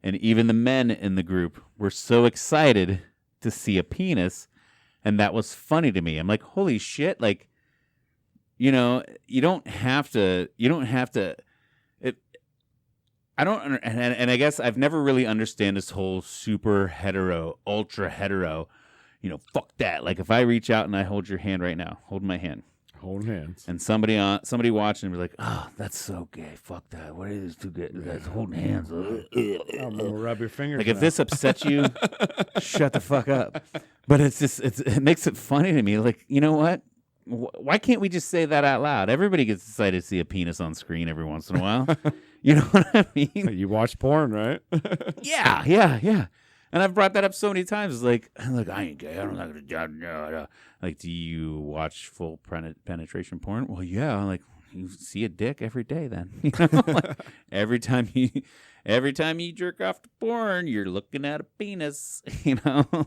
and even the men in the group were so excited to see a penis, and that was funny to me. I'm like, holy shit! Like, you don't have to. And I guess I've never really understand this whole super hetero, ultra hetero, fuck that. Like if I reach out and I hold your hand right now, hold my hand. Holding hands. And somebody watching will be like, oh, that's so gay. Fuck that. What are these two guys holding hands? I'm going to rub your fingers. Like if this upsets you, shut the fuck up. But it makes it funny to me. Like, you know what? Why can't we just say that out loud? Everybody gets excited to see a penis on screen every once in a while. You know what I mean? You watch porn, right? Yeah. And I've brought that up so many times. It's like I ain't gay. I'm not gonna judge. No. Like, do you watch full penetration porn? Well, yeah. Like, you see a dick every day. Then like, every time you jerk off to porn, you're looking at a penis.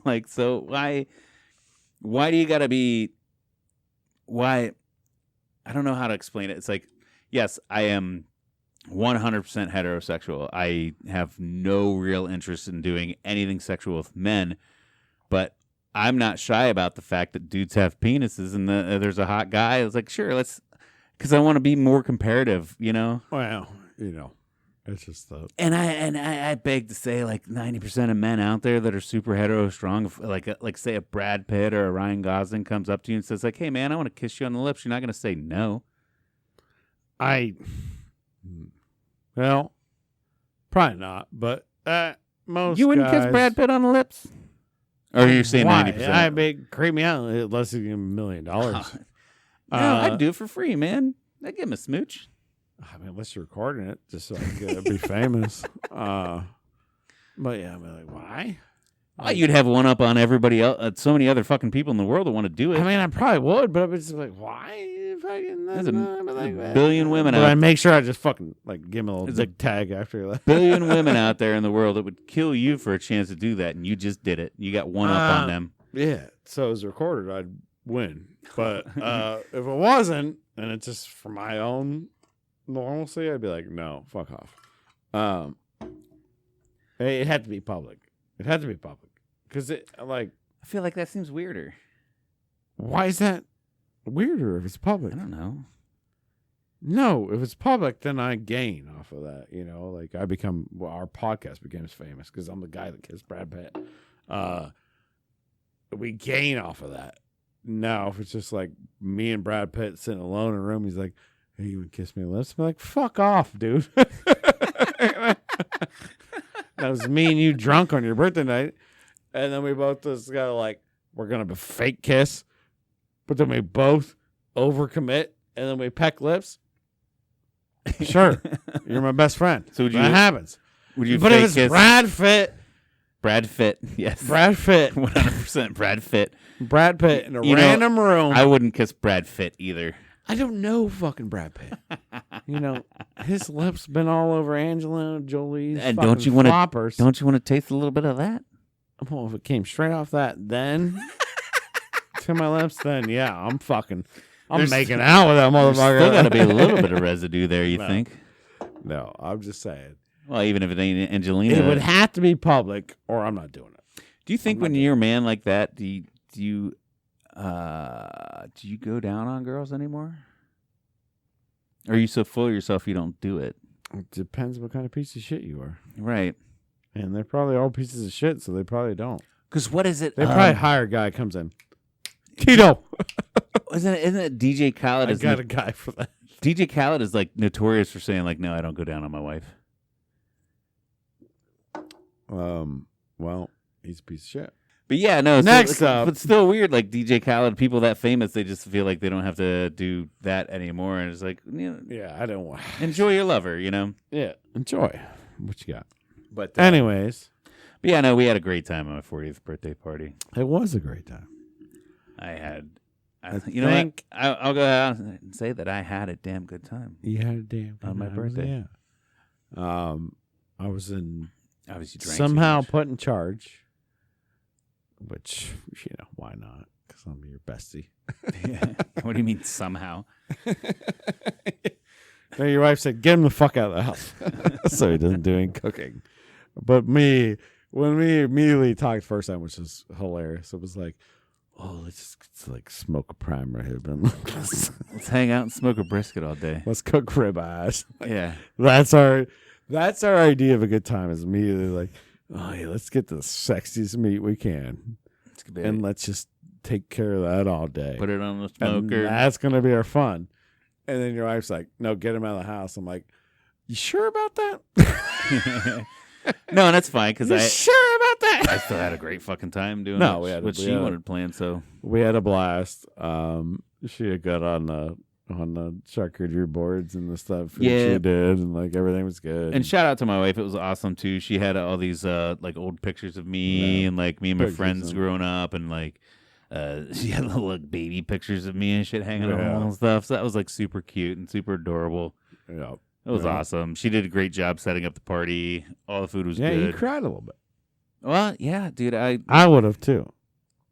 Like, so why do you gotta be? Why? I don't know how to explain it. It's like, yes, I am 100% heterosexual. I have no real interest in doing anything sexual with men, but I'm not shy about the fact that dudes have penises and there's a hot guy. It's like, sure, because I want to be more comparative, Well, it's just the. And I beg to say, like 90% of men out there that are super hetero strong, like say a Brad Pitt or a Ryan Gosling comes up to you and says like, "Hey man, I want to kiss you on the lips." You're not going to say no. Well, probably not, but most You wouldn't kiss guys- Brad Pitt on the lips? Or you're saying Why? 90%? I mean, creep me out unless you give him $1 million. No, I'd do it for free, man. I'd give him a smooch. I mean, unless you're recording it, just so I can be famous. But yeah, I'm like, why? Oh, you'd have one up on everybody else. So many other fucking people in the world that want to do it. I mean, I probably would, but I'm just like, why? There's a billion women But I out. make sure I just fucking like give him a little There's a dick tag after that. Billion women out there in the world that would kill you for a chance to do that, and you just did it. You got one up on them. Yeah, so it was recorded, I'd win. But if it wasn't, and it's just for my own normalcy, I'd be like, no, fuck off. It had to be public. It had to be public because I feel like that seems weirder. why is that weirder if it's public? I don't know. No, if it's public, then I gain off of that. Like our podcast becomes famous because I'm the guy that kissed Brad Pitt. We gain off of that. Now, if it's just like me and Brad Pitt sitting alone in a room, he's like, "Hey, you would kiss me on the lips?" I'm like, "Fuck off, dude." That was me and you drunk on your birthday night, and then we both just got like, we're gonna be fake kiss, but then we both overcommit, and then we peck lips. Sure, you're my best friend. So would that you? happens. Would you? But fake if it's kiss Brad Pitt, yes, Brad Pitt, 100% Brad Pitt. Brad Pitt in a random room. I wouldn't kiss Brad Pitt either. I don't know fucking Brad Pitt. His lips been all over Angelina Jolie's And fucking don't you want floppers. Don't you want to taste a little bit of that? Well, if it came straight off that, then to my lips, then yeah, I'm There's- making out with that There's motherfucker. still got to be a little bit of residue there, you No. think? No, I'm just saying. Well, even if it ain't Angelina. It would have to be public, or I'm not doing it. Do you think I'm when not you're a man like that, do you go down on girls anymore? Or are you so full of yourself you don't do it? It depends what kind of piece of shit you are. Right. And they're probably all pieces of shit, so they probably don't. Because what is it? They probably hire a guy comes in. Tito. Isn't it DJ Khaled? I got a guy for that. DJ Khaled is like notorious for saying like, no, I don't go down on my wife. Well, he's a piece of shit. But yeah, no. Next up. But still weird. Like DJ Khaled, people that famous, they just feel like they don't have to do that anymore. And it's like, Yeah, I don't want. enjoy your lover, Yeah, enjoy what you got. But Anyways, But yeah, no, we had a great time on my 40th birthday party. It was a great time. You know what? I'll go out and say that I had a damn good time. You had a damn good on my time, birthday. Yeah. I was in Obviously, drank somehow too much. put in charge, which, why not? Because I'm your bestie. What do you mean somehow? No, your wife said, "Get him the fuck out of the house," so he doesn't do any cooking. But when we immediately talked first time, which was hilarious, it was like, "Oh, let's like smoke a prime rib and Let's hang out and smoke a brisket all day. let's cook ribeyes." Yeah. That's our idea of a good time. Is immediately like, "Oh yeah, let's get the sexiest meat we can, and let's just take care of that all day. Put it on the And smoker. that's gonna be our fun." And then your wife's like, "No, get him out of the house." I'm like, "You sure about that?" No, and that's fine because You I sure about that? I still had a great fucking time doing No, it, we had what we she had- wanted planned. So We had a blast. She had got on the charcuterie boards and the stuff Yeah. she did, and like everything was good. and shout out to my wife, it was awesome too. She had all these like old pictures of me Yeah. and like me and my Pictures friends of- growing up, and like she had little like baby pictures of me and shit hanging on the Yeah. wall and stuff. So that was like super cute and super adorable. yeah, It was Yeah. awesome. She did a great job setting up the party. All the food was yeah, you good. cried a little bit. Well, yeah, dude, I would have too.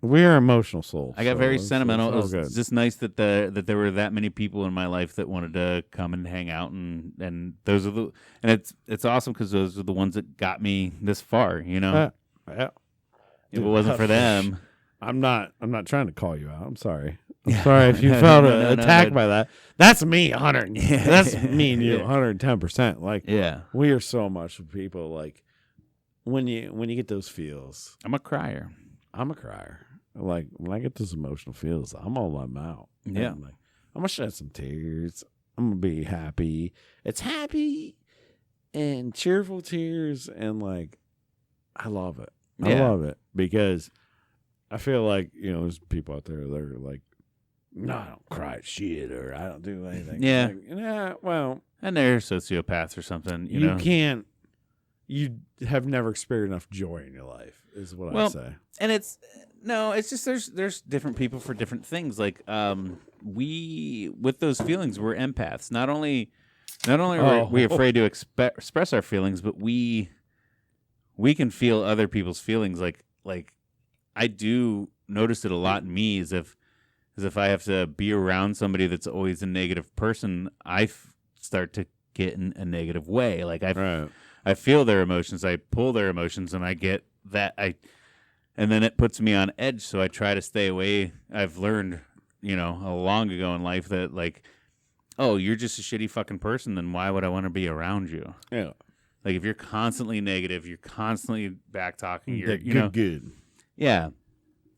We are emotional souls. I got so very it's sentimental. It all was good. just nice that there were that many people in my life that wanted to come and hang out, and those are it's awesome because those are the ones that got me this far. You know, Yeah. if it wasn't for them, I'm not trying to call you out. I'm sorry. I'm Yeah. sorry if you No, felt no, no, attacked no. by that. That's me, 100. Yeah. That's me and you, Yeah. 110%. Like yeah, we are so much of people. Like when you get those feels, I'm a crier. I'm a crier. Like when I get those emotional feels, I'm all I'm out. Yeah. And, like I'm gonna shed some tears. I'm gonna be happy. It's happy and cheerful tears, and like I love it. I Yeah. love it because I feel like there's people out there that are like, no, I don't cry at shit or I don't do anything. Yeah. Like, yeah. Well, And they're sociopaths or something. You you know, can't. You have never experienced enough joy in your life, is what I Well, say. and it's just there's different people for different things. Like we with those feelings, we're empaths. Not only are we afraid to express our feelings, but we can feel other people's feelings. Like I do notice it a lot in me, as if I have to be around somebody that's always a negative person, I start to get in a negative way. Like I feel their emotions, I pull their emotions, and I get that and then it puts me on edge. So I try to stay away. I've learned, long ago in life that like, oh, you're just a shitty fucking person. Then why would I want to be around you? Yeah. Like if you're constantly negative, you're constantly back talking. You're, Good. yeah.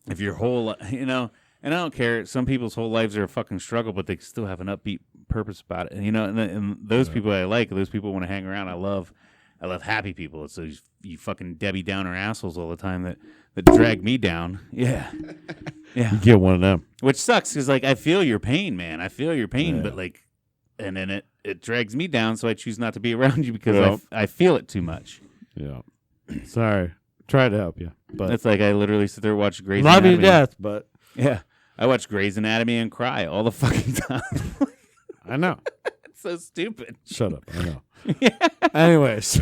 If your whole, and I don't care. Some people's whole lives are a fucking struggle, but they still have an upbeat purpose about it. And those people I like, those people want to hang around. I love happy people. It's those you fucking Debbie Downer assholes all the time that drag me down. Yeah. Yeah. Get one of them. Which sucks because like I feel your pain, man. I feel your pain, Yeah. but like, and then it drags me down, so I choose not to be around you because Yep. I feel it too much. Yeah. Sorry. Try to help you, but It's like I literally sit there and watch Grey's love Anatomy. you to death. But Yeah, I watch Grey's Anatomy and cry all the fucking time. I know. It's so stupid. Shut up. I know. Yeah. Anyways,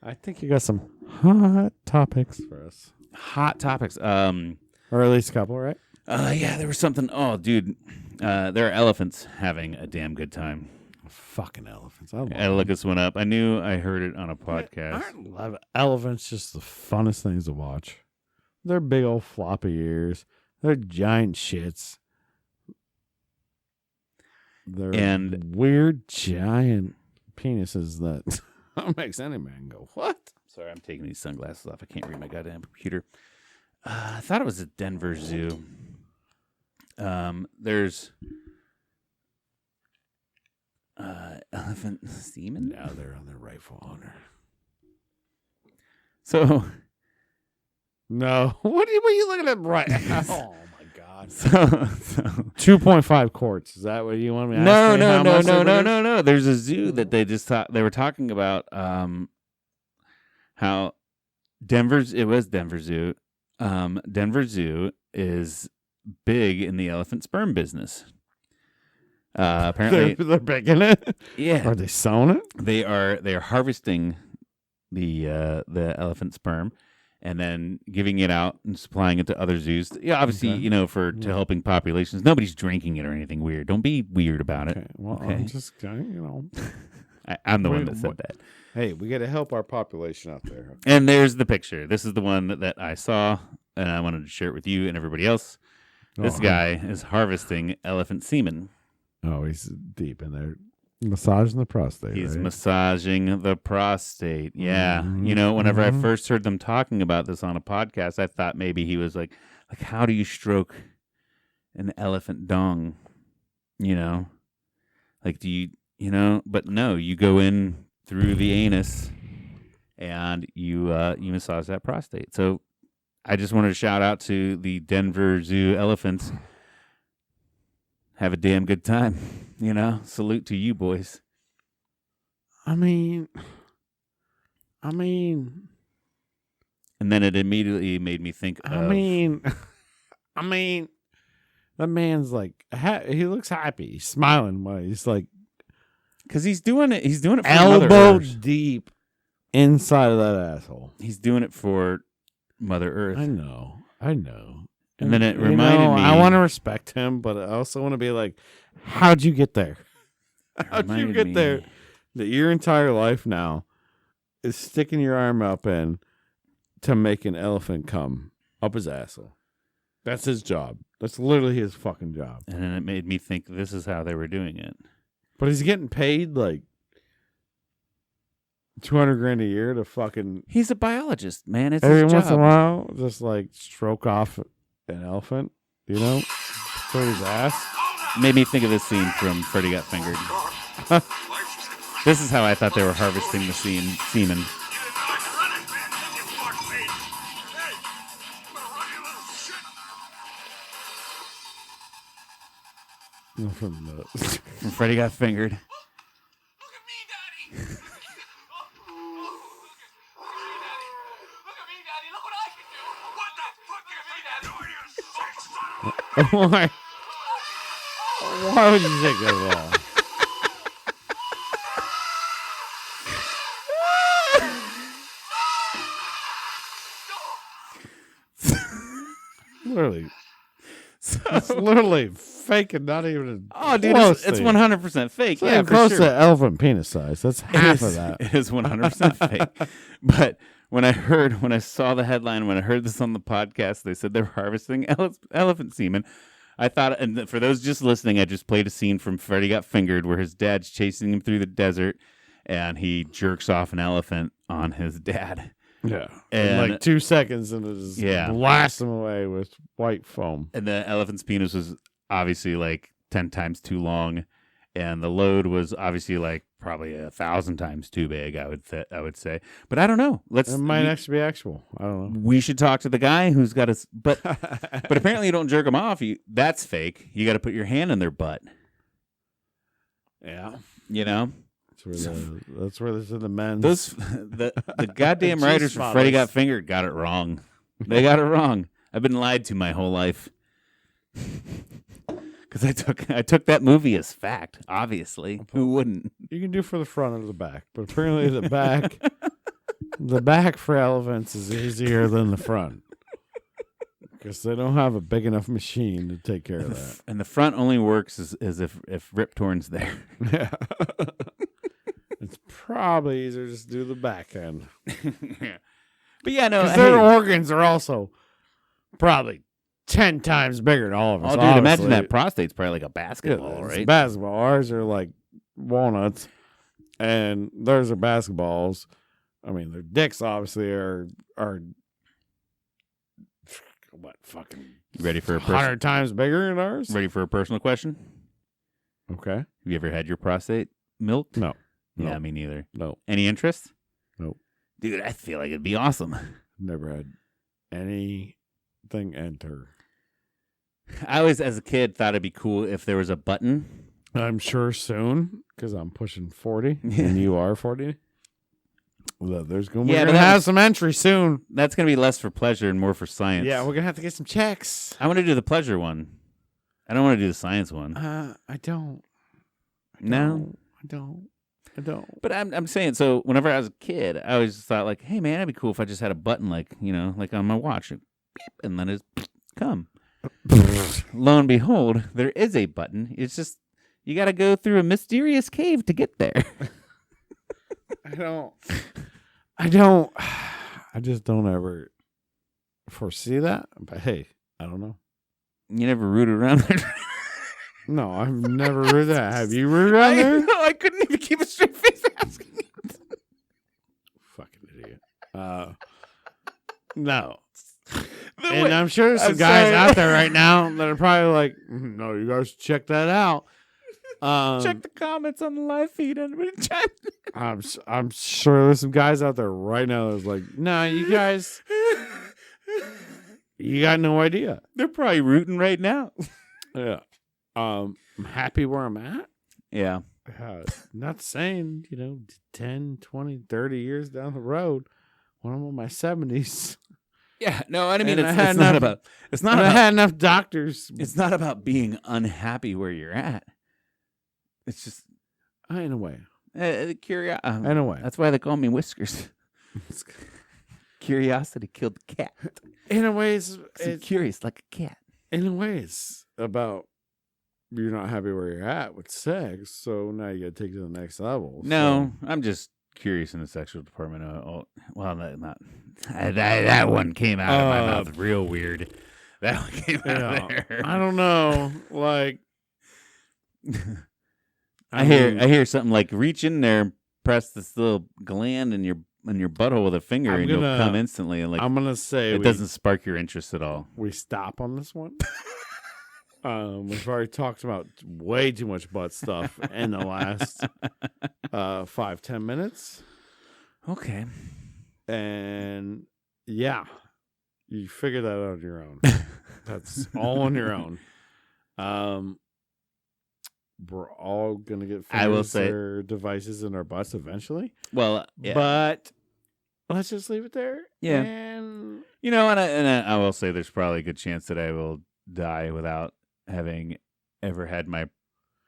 I think you got some hot topics for us, Hot topics. or at least a couple, right? Yeah, there was something. Oh, dude, there are elephants having a damn good time. Fucking elephants. I love I look this one up. I knew I heard it on a podcast. Aren't elephants just the funnest things to watch? They're big old floppy ears. They're giant shits. They're And- weird giant penises that makes any man go, what? Sorry, I'm taking these sunglasses off. I can't read my goddamn computer. I thought it was a Denver Zoo. There's elephant semen. Now they're on their rightful honor. So, No. What are you looking at right now? Oh, my God. so 2.5 quarts. Is that what you want me to ask? no, me no, how no, much no, they no, produce? no, no. There's a zoo that they were talking about. how it was Denver Zoo. Denver Zoo is big in the elephant sperm business. Apparently, they're baking it. yeah, Are they sewing it? they are harvesting the elephant sperm and then giving it out and supplying it to other zoos. Yeah, obviously, Okay. to helping populations. Nobody's drinking it or anything weird. Don't be weird about it. Okay. Well, Okay. I'm just I'm the one Wait, that said what? that. Hey, we got to help our population out there. And there's the picture. This is the one that I saw, and I wanted to share it with you and everybody else. This guy is harvesting elephant semen. Oh, he's deep in there, massaging the prostate. He's right? massaging the prostate. Yeah. Mhm. Whenever I Mhm. first heard them talking about this on a podcast, I thought maybe he was like, how do you stroke an elephant dong? Like, do you, but no, you go in through the anus and you massage that prostate. So I just wanted to shout out to the Denver Zoo elephants. Have a damn good time. Salute to you boys. I mean, And then it immediately made me think of... I mean, that man's like, he looks happy. He's smiling. While he's like, because he's doing it for Mother elbow Earth. deep inside of that asshole. He's doing it for Mother Earth. I know. And then it reminded me... I want to respect him, but I also want to be like, how'd you get there? How'd you reminded get me- there? That your entire life now is sticking your arm up in to make an elephant come up his asshole. That's his job. That's literally his fucking job. And then it made me think this is how they were doing it. But he's getting paid like $200,000 a year to fucking He's a biologist, man. It's every his once in a job. while just like stroke off an elephant, through his ass. Made me think of this scene from Freddy Got Fingered. This is how I thought they were harvesting the semen. From From Freddy Got Fingered. Look at me, Daddy. Look at me, Daddy. Look what I can do. What the fuck are you doing, you sick son of a... Why would you take that at all? Literally. It's literally fake and not even. Oh, dude, close it's to- 100% fake. It's Yeah, not for close sure. to elephant penis size. That's half of that. It is 100% fake. But when I saw the headline, when I heard this on the podcast, they said they're harvesting elephant semen. I thought, and for those just listening, I just played a scene from Freddy Got Fingered where his dad's chasing him through the desert and he jerks off an elephant on his dad. Yeah. And- In like 2 seconds and it just Yeah. blasts him away with white foam. And the elephant's penis was obviously like 10 times too long. And the load was obviously like probably 1,000 times too big, I would say. But I don't know. It might actually be actual. I don't know. We should talk to the guy who's got a. But apparently you don't jerk them off. That's fake. You got to put your hand in their butt. Yeah. That's where this is the men's. The goddamn Juice writers for bottles. Freddy Got Fingered got it wrong. They got it wrong. I've been lied to my whole life. Because I took that movie as fact. Obviously, who wouldn't? You can do for the front or the back, but apparently the back, the back for elephants is easier than the front because they don't have a big enough machine to take care of that. And the front only works as if Rip Torn's there. Yeah, it's probably easier just to do the back end Yeah. But yeah, no. because their Hey, organs are also probably 10 times bigger than all of us. oh, dude, imagine obviously. that prostate's probably like a Yeah, basketball, it's right? basketball. Ours are like walnuts, and theirs are basketballs. I mean, their dicks obviously are what fucking You ready for a 100 times bigger than ours. Ready for a personal question? Okay. Have you ever had your prostate milked? No. Yeah, No. me neither. No, Any interest? Nope. Dude, I feel like it'd be awesome. never had anything enter. I always, as a kid, thought it'd be cool if there was a button. I'm sure soon because I'm pushing 40 Yeah. and you are 40. There's Yeah, we're but gonna that have was- some entry soon. That's gonna be less for pleasure and more for science. Yeah, we're gonna have to get some checks. I want to do the pleasure one. I don't want to do the science one. I don't. No, I don't. but I'm saying, so whenever I was a kid, I always thought like, hey man, it'd be cool if I just had a button like, like on my watch, beep, and then it's come. Lo and behold, there is a button. It's just you got to go through a mysterious cave to get there. I don't. I just don't ever foresee that. But hey, I don't know. You never rooted around there. No, I've never read that. Have you read around there? No, I couldn't even keep a straight face asking it. Fucking idiot. No. The And way- I'm sure there's some I'm guys sorry. out there right now that are probably like, no, you guys check that out. Check the comments on the live feed. Everybody chime in. I'm sure there's some guys out there right now that's like, nah, you guys, you got no idea. They're probably rooting right now. Yeah. I'm happy where I'm at. Yeah. Not saying, 10, 20, 30 years down the road when I'm in my 70s. Yeah. No, I mean, And I it's, had it's not enough- about. It's not And I about. had enough doctors. It's not about being unhappy where you're at. It's just In a way. curiosity. In a way. That's why they call me Whiskers. Curiosity killed the cat. In a way, 'Cause I'm curious like a cat. in a way, it's about you're not happy where you're at with sex, so now you got to take it to the next level. No, I'm just curious in the sexual department. Well, not that one came out of my mouth real weird. That one came out of there. I don't know. Like, I hear something like reach in there, press this little gland in your butthole with a finger, I'm and gonna- you'll come instantly. And like I'm gonna say it doesn't spark your interest at all. we stop on this one. We've already talked about way too much butt stuff in the last 5-10 minutes, Okay. and yeah, you figure that out on your own. That's all on your own. We're all gonna get I will fingers say- or devices in our butts eventually, Well, yeah. but let's just leave it there. Yeah. And and I will say there's probably a good chance that I will die without having ever had my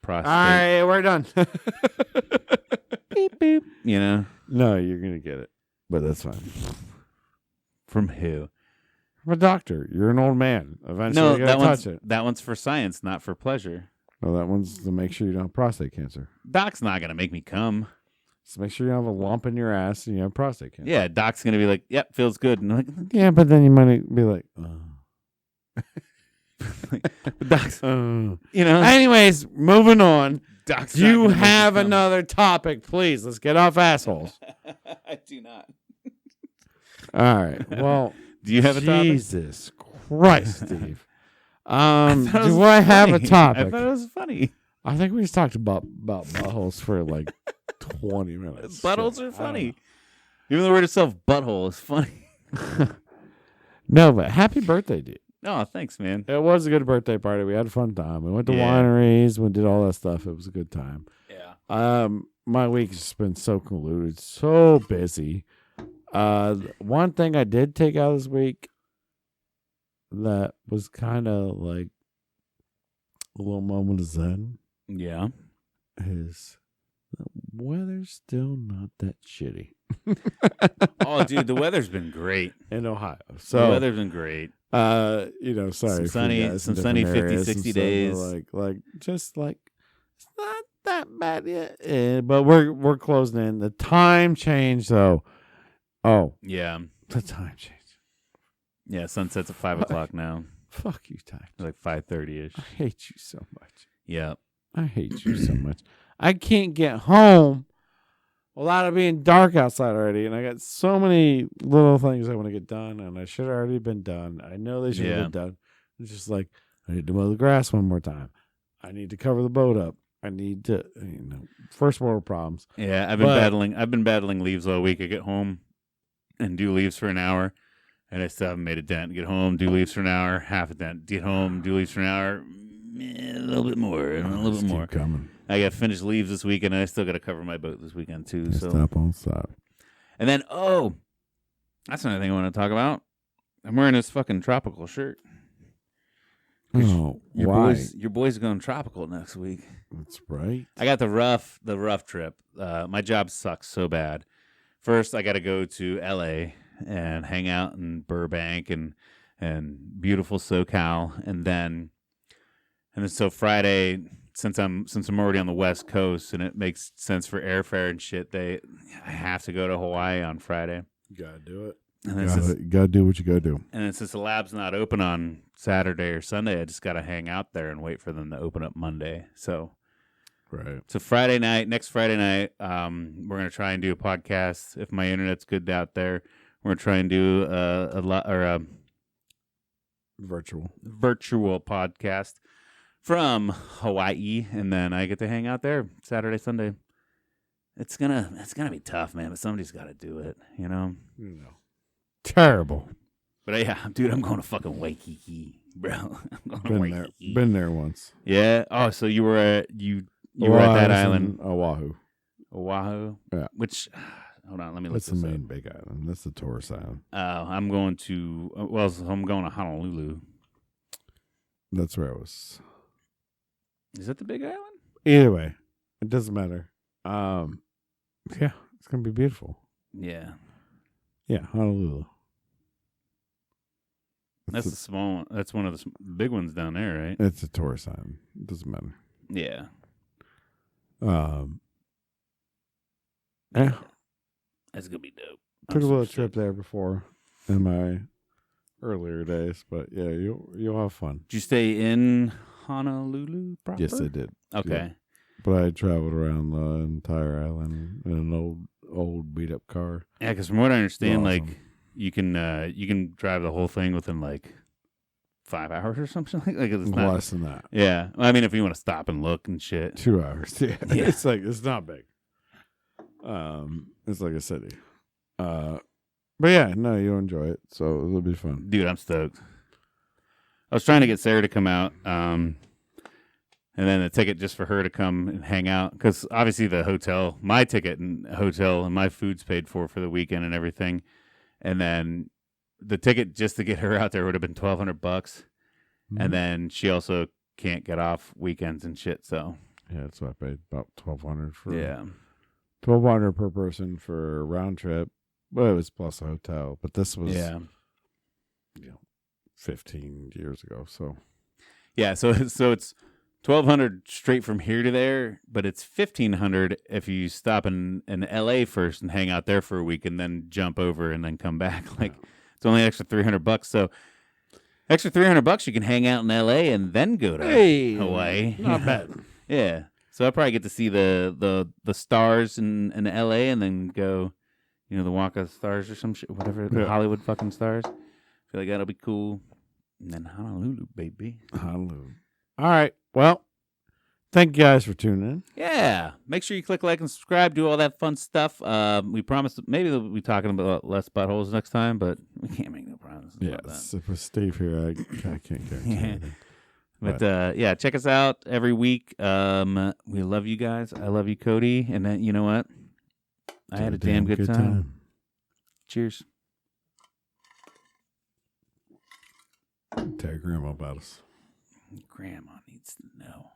prostate. all right, we're done. Beep, beep. No, you're gonna get it, but that's fine. From who? I'm a doctor. You're an old man. Eventually, No, you gotta touch it. that one's for science, not for pleasure. No, that one's to make sure you don't have prostate cancer. Doc's not gonna make me come. So make sure you don't have a lump in your ass and you have prostate cancer. Yeah, Doc's gonna be like, "Yep, feels good." And I'm like, Yeah, but then you might be like, Doc's, Anyways, moving on. Doc's Do not you gonna make me have come. another topic, please? Let's get off assholes. I do not. All right. Well, Do you have a topic? Jesus Christ, Steve. I thought it Do was I have a funny. topic? I thought it was funny. I think we just talked about buttholes for like 20 minutes. Buttholes So, are I don't funny. Even the word itself, butthole, is funny. know. No, but happy birthday, dude. Oh, thanks, man. It was a good birthday party. We had a fun time. We went to Yeah. wineries. We did all that stuff. It was a good time. Yeah. My week's just been so convoluted, so busy. One thing I did take out this week that was kind of like a little moment of zen Yeah. is the weather's still not that shitty Oh, dude, the weather's been great. in Ohio. The So, weather's been great. sorry, Some for you sunny- guys in some different sunny 50, areas and 60 stuff, but days. like just like it's not that bad yet. But we're closing in. The time change though. Oh, Yeah. the time change. Yeah, sunset's at 5 o'clock now. Fuck you, time. It's like 5:30ish. I hate you so much. Yeah. I hate you so much. I can't get home without it being dark outside already, and I got so many little things I want to get done, and I should have already been done. I know they should have Yeah. been done. It's just like I need to mow the grass one more time. I need to cover the boat up. I need to, first world problems. Yeah, I've been battling leaves all week. I get home and do leaves for an hour, and I still haven't made a dent. Get home, do leaves for an hour, half a dent. Get home, do leaves for an hour, a little bit more, and a little Just bit keep more. coming. I got finished leaves this weekend, and I still got to cover my boat this weekend too. So Stop on stop. And then, oh, that's another thing I want to talk about. I'm wearing this fucking tropical shirt. Oh, why? Your boys are going tropical next week. That's right. I got the rough trip. My job sucks so bad. First, I got to go to L.A. and hang out in Burbank and beautiful SoCal, and then so Friday, since I'm already on the West Coast and it makes sense for airfare and shit, I have to go to Hawaii on Friday. You gotta do it. And You then gotta do what you gotta do. and then since the lab's not open on Saturday or Sunday, I just got to hang out there and wait for them to open up Monday. So Right. next Friday night, we're gonna try and do a podcast if my internet's good out there. We're gonna try and do a virtual podcast from Hawaii, and then I get to hang out there Saturday, Sunday. It's gonna be tough, man, but somebody's got to do it, you know. Terrible. But yeah, dude, I'm going to fucking Waikiki, bro. I'm going to Been there. Waikiki. Been there once. Yeah. Oh, so you were at that island, Oahu. Oahu. Yeah. Which, hold on, let me look That's the this main up. big island. That's the tourist island. I'm going to I'm going to Honolulu. That's where I was. Is that the big island? Either way, it doesn't matter. Yeah, it's gonna be beautiful. Yeah. Yeah, Honolulu. That's the small one. That's one of the big ones down there, right? It's a tourist island. It doesn't matter. Yeah. Yeah. That's gonna be dope. Took a I'm little so trip stoked. there before in my earlier days, but yeah, you'll have fun. Did you stay in Honolulu proper? Yes, I did. Okay. Yeah. But I traveled around the entire island in an old beat up car. Yeah, because from what I understand, Awesome. like you can drive the whole thing within like 5 hours or something like it's not. Less than that. Yeah, I mean, if you want to stop and look and shit. 2 hours. Yeah. Yeah. It's not big. It's like a city. But yeah, no, you'll enjoy it. So it'll be fun. Dude, I'm stoked. I was trying to get Sarah to come out, and then a ticket just for her to come and hang out. Because obviously my ticket and hotel and my food's paid for the weekend and everything. And then the ticket just to get her out there would have been $1,200. Mm-hmm. And then she also can't get off weekends and shit. So Yeah, that's what I paid. About $1,200 for yeah, $1,200 per person for a round trip. Well, it was plus a hotel, but this was 15 years ago. So yeah. So it's $1,200 straight from here to there, but it's $1,500 if you stop in LA first and hang out there for a week and then jump over and then come back. Like it's only extra $300. So extra $300, you can hang out in LA and then go to Hawaii. Not bad. Yeah. So I'll probably get to see the stars in LA and then go, the Walk of Stars or some shit, whatever, the Yeah. Hollywood fucking stars. I feel like that'll be cool. And then Honolulu, baby. Honolulu. All right. Well, thank you guys for tuning in. Yeah. Make sure you click like and subscribe, do all that fun stuff. We promise that maybe we'll be talking about less buttholes next time, but we can't make no promises about that. Yes. If with Steve here, I can't guarantee Yeah. anything. But yeah, check us out every week. We love you guys. I love you, Cody. And then you know what? I had a damn good time. Cheers. Tell your grandma about us. Grandma needs to know.